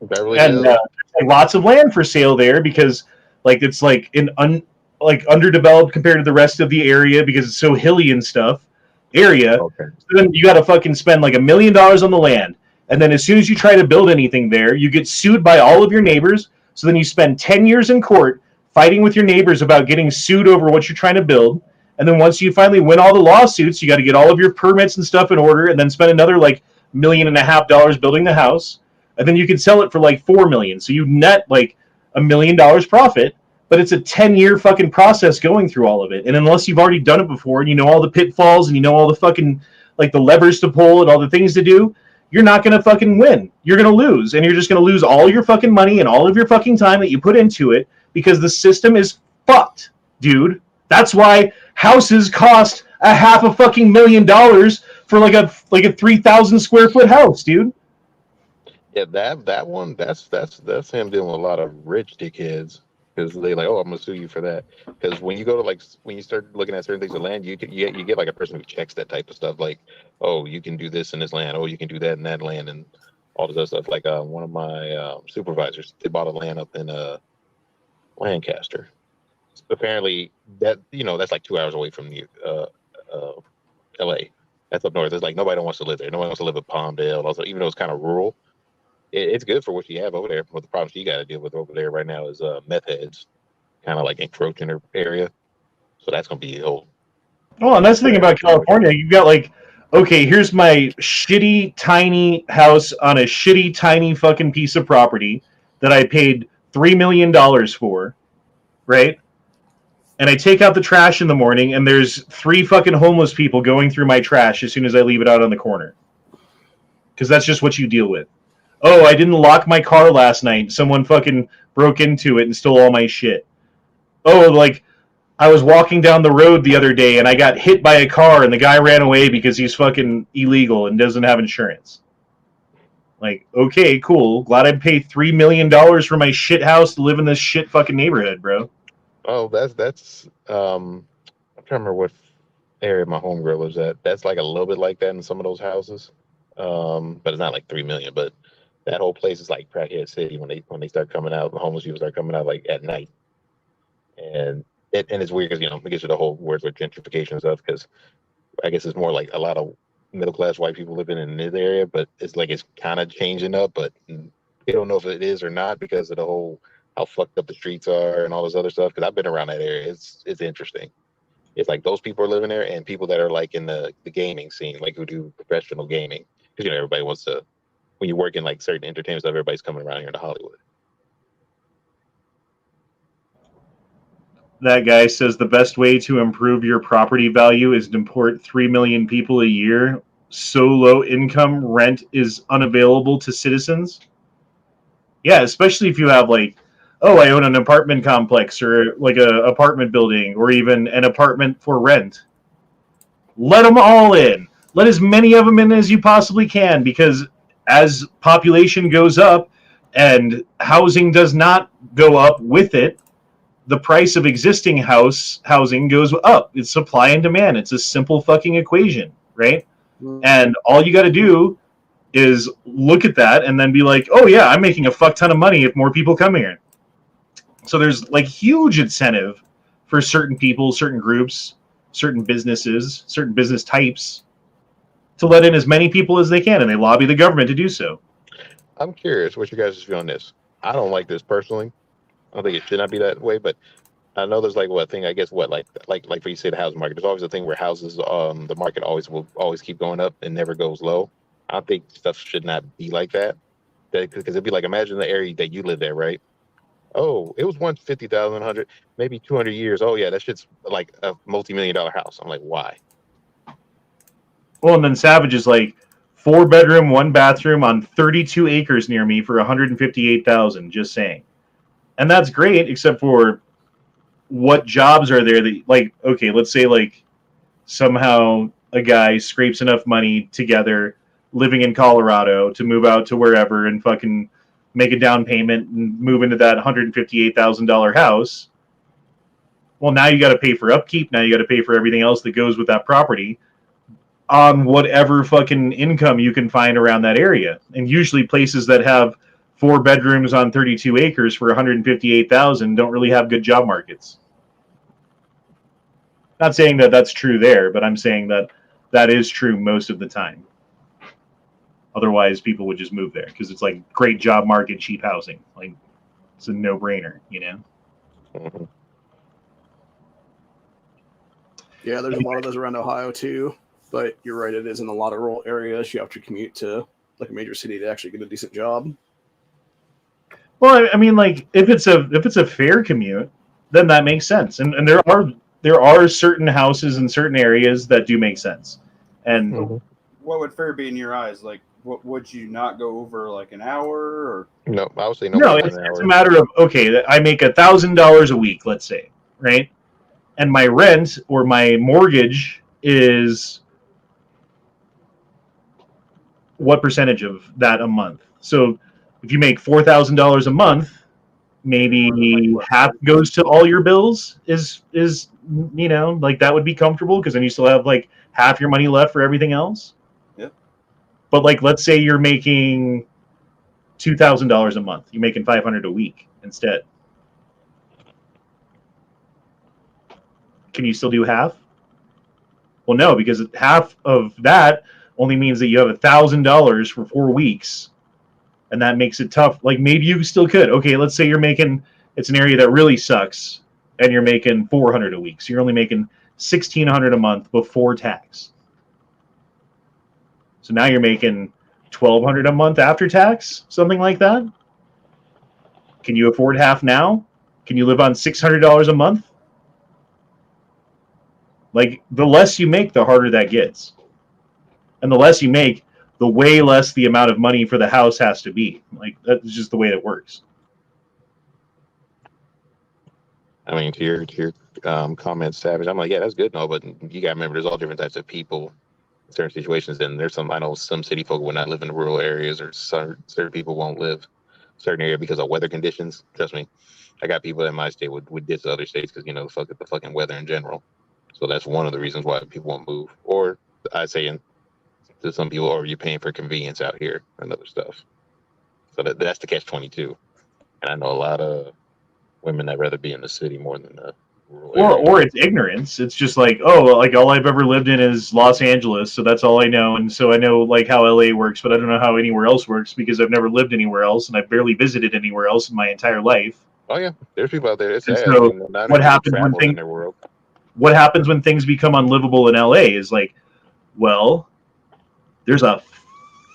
Beverly And Hills. lots of land for sale there because like it's like underdeveloped compared to the rest of the area because it's so hilly and stuff area. Okay. So then you got to fucking spend like $1 million on the land, and then as soon as you try to build anything there, you get sued by all of your neighbors. So then you spend 10 years in court fighting with your neighbors about getting sued over what you're trying to build. And then once you finally win all the lawsuits, you got to get all of your permits and stuff in order, and then spend another like $1.5 million building the house, and then you can sell it for like $4 million. So you net like $1 million profit, but it's a 10-year fucking process going through all of it. And unless you've already done it before and you know all the pitfalls and you know all the fucking like the levers to pull and all the things to do, you're not going to fucking win. You're going to lose, and you're just going to lose all your fucking money and all of your fucking time that you put into it because the system is fucked, dude. That's why houses cost $500,000 for like a 3,000 square foot house, dude. Yeah, that one, that's him dealing with a lot of rich dickheads because they like, oh, I'm gonna sue you for that. Because when you go to like when you start looking at certain things of land, you get like a person who checks that type of stuff. Like, oh, you can do this in this land. Oh, you can do that in that land, and all this other stuff. Like one of my supervisors, they bought a land up in Lancaster. Apparently, that that's like 2 hours away from L.A. That's up north. It's like nobody wants to live there. Nobody wants to live in Palmdale. Also, even though it's kind of rural, it's good for what you have over there. But the problems you got to deal with over there right now is meth heads, kind of like encroaching their area. So that's gonna be a whole. Well, and that's the thing about California. You've got like, okay, here's my shitty tiny house on a shitty tiny fucking piece of property that I paid $3 million for, right? And I take out the trash in the morning, and there's 3 fucking homeless people going through my trash as soon as I leave it out on the corner. Because that's just what you deal with. Oh, I didn't lock my car last night. Someone fucking broke into it and stole all my shit. Oh, like, I was walking down the road the other day, and I got hit by a car, and the guy ran away because he's fucking illegal and doesn't have insurance. Like, okay, cool. Glad I paid $3 million for my shit house to live in this shit fucking neighborhood, bro. Oh, that's I'm trying to remember what area my homegirl lives at. That's like a little bit like that in some of those houses, but it's not like $3 million. But that whole place is like crackhead city when they start coming out. The homeless people start coming out like at night, and it's weird because it gets to the whole words with gentrification and stuff. Because I guess it's more like a lot of middle class white people living in this area, but it's like it's kind of changing up, but they don't know if it is or not because of the whole how fucked up the streets are and all this other stuff. Because I've been around that area, it's interesting. It's like those people are living there, and people that are like in the gaming scene, like who do professional gaming, because you know everybody wants to. When you work in like certain entertainment stuff, everybody's coming around here to Hollywood. That guy says the best way to improve your property value is to import 3 million people a year. So low income rent is unavailable to citizens. Yeah, especially if you have like, oh, I own an apartment complex or like a apartment building or even an apartment for rent. Let them all in. Let as many of them in as you possibly can, because as population goes up and housing does not go up with it, the price of existing housing goes up. It's supply and demand. It's a simple fucking equation, right? And all you got to do is look at that and then be like, oh yeah, I'm making a fuck ton of money if more people come here. So there's like huge incentive for certain people, certain groups, certain businesses, certain business types to let in as many people as they can, and they lobby the government to do so. I'm curious what you guys' view on this. I don't like this personally. I don't think it should not be that way, but I know there's like what thing, I guess what like for you say the housing market, there's always a thing where houses the market will always keep going up and never goes low. I think stuff should not be like that. Because it'd be like, imagine the area that you live there, right? Oh, it was 150,000, 100, maybe 200 years. Oh yeah, that shit's like a multi-million-dollar house. I'm like, why? Well, and then Savage is like 4-bedroom, 1-bathroom on 32 acres near me for 158,000. Just saying, and that's great, except for what jobs are there that, like, okay, let's say like somehow a guy scrapes enough money together living in Colorado to move out to wherever and fucking make a down payment and move into that $158,000 house. Well, now you got to pay for upkeep. Now you got to pay for everything else that goes with that property on whatever fucking income you can find around that area. And usually places that have 4 bedrooms on 32 acres for 158,000 don't really have good job markets. Not saying that that's true there, but I'm saying that that is true most of the time. Otherwise, people would just move there because it's like great job market, cheap housing. Like, it's a no-brainer, you know? Mm-hmm. Yeah, there's a lot of those around Ohio too. But you're right, it is in a lot of rural areas. You have to commute to like a major city to actually get a decent job. Well, I mean, like if it's a fair commute, then that makes sense. And there are certain houses in certain areas that do make sense. And what would fair be in your eyes? Like, what would you not go over like an hour or? No, I would say no. It's a matter of, okay, I make $1,000 a week, let's say, right? And my rent or my mortgage is what percentage of that a month? So if you make $4,000 a month, maybe half goes to all your bills is you know, like that would be comfortable because then you still have like half your money left for everything else. Yeah. But like, let's say you're making $2,000 a month, you're making $500 a week instead. Can you still do half? Well, no, because half of that only means that you have $1,000 for 4 weeks, and that makes it tough. Like maybe you still could. Okay, let's say you're making, it's an area that really sucks, and you're making $400 a week, so you're only making $1,600 a month before tax. So now you're making $1,200 a month after tax, something like that. Can you afford half now? Can you live on $600 a month? Like, the less you make, the harder that gets. And the less you make, the way less the amount of money for the house has to be. Like, that's just the way it works. I mean, to your comment, Savage, I'm like, yeah, that's good, no, but you got to remember, there's all different types of people in certain situations. And there's some, I know some city folk will not live in the rural areas, or certain people won't live certain area because of weather conditions. Trust me, I got people in my state would ditch other states because, you know, fuck the fucking weather in general. So that's one of the reasons why people won't move. Or I say to some people, or you're paying for convenience out here and other stuff. So that's the catch-22. And I know a lot of women that rather be in the city more than the rural area. Or it's ignorance. It's just like, oh, like all I've ever lived in is Los Angeles, so that's all I know. And so I know like how LA works, but I don't know how anywhere else works because I've never lived anywhere else and I've barely visited anywhere else in my entire life. Oh yeah, there's people out there. It's sad. So I mean, what happens when in things? their world. what happens when things become unlivable in LA is like, well, there's a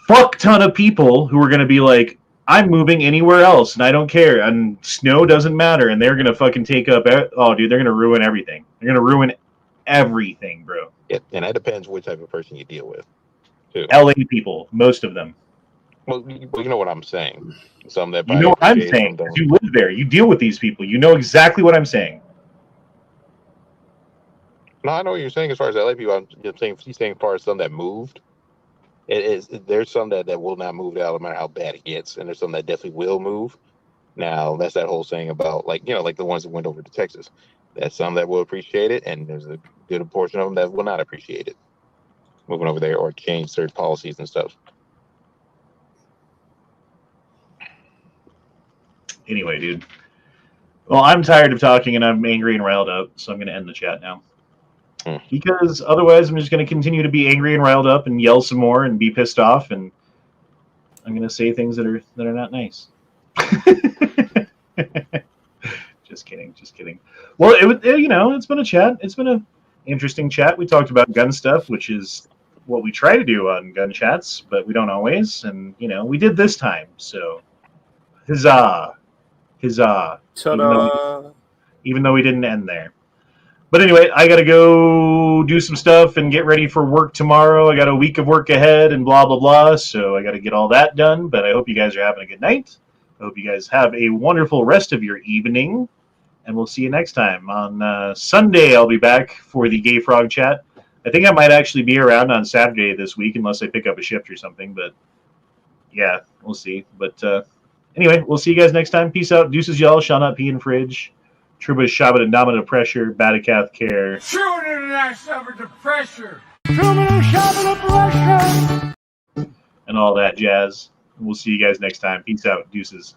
fuck ton of people who are going to be like, I'm moving anywhere else and I don't care and snow doesn't matter, and they're going to fucking take up, oh dude, they're going to ruin everything. They're going to ruin everything, bro. Yeah, and that depends what type of person you deal with, too. LA people, most of them. Well, you know what I'm saying. Some that You know what I'm appreciate it, saying? some don't. You live there. You deal with these people. You know exactly what I'm saying. No, I know what you're saying as far as LA people. I'm just saying, he's saying as far as some that moved. There's some that will not move out no matter how bad it gets, and there's some that definitely will move. Now, that's that whole saying about, like, you know, like the ones that went over to Texas. There's some that will appreciate it, and there's a good portion of them that will not appreciate it, moving over there or change certain policies and stuff. Anyway, dude. Well, I'm tired of talking and I'm angry and riled up, so I'm going to end the chat now. Because otherwise I'm just going to continue to be angry and riled up and yell some more and be pissed off, and I'm going to say things that are not nice. Just kidding. Well, it's been a chat. It's been an interesting chat. We talked about gun stuff, which is what we try to do on gun chats, but we don't always. And, we did this time. So, huzzah. Ta-da! Even though we didn't end there. But anyway, I got to go do some stuff and get ready for work tomorrow. I got a week of work ahead and blah, blah, blah. So I got to get all that done. But I hope you guys are having a good night. I hope you guys have a wonderful rest of your evening. And we'll see you next time. On Sunday, I'll be back for the Gay Frog chat. I think I might actually be around on Saturday this week unless I pick up a shift or something. But yeah, we'll see. But anyway, we'll see you guys next time. Peace out. Deuces, y'all. Shall not pee in fridge. Truba Shabbat and Dominant Pressure. Batakath Care. True international pressure. True pressure. And all that jazz. We'll see you guys next time. Peace out. Deuces.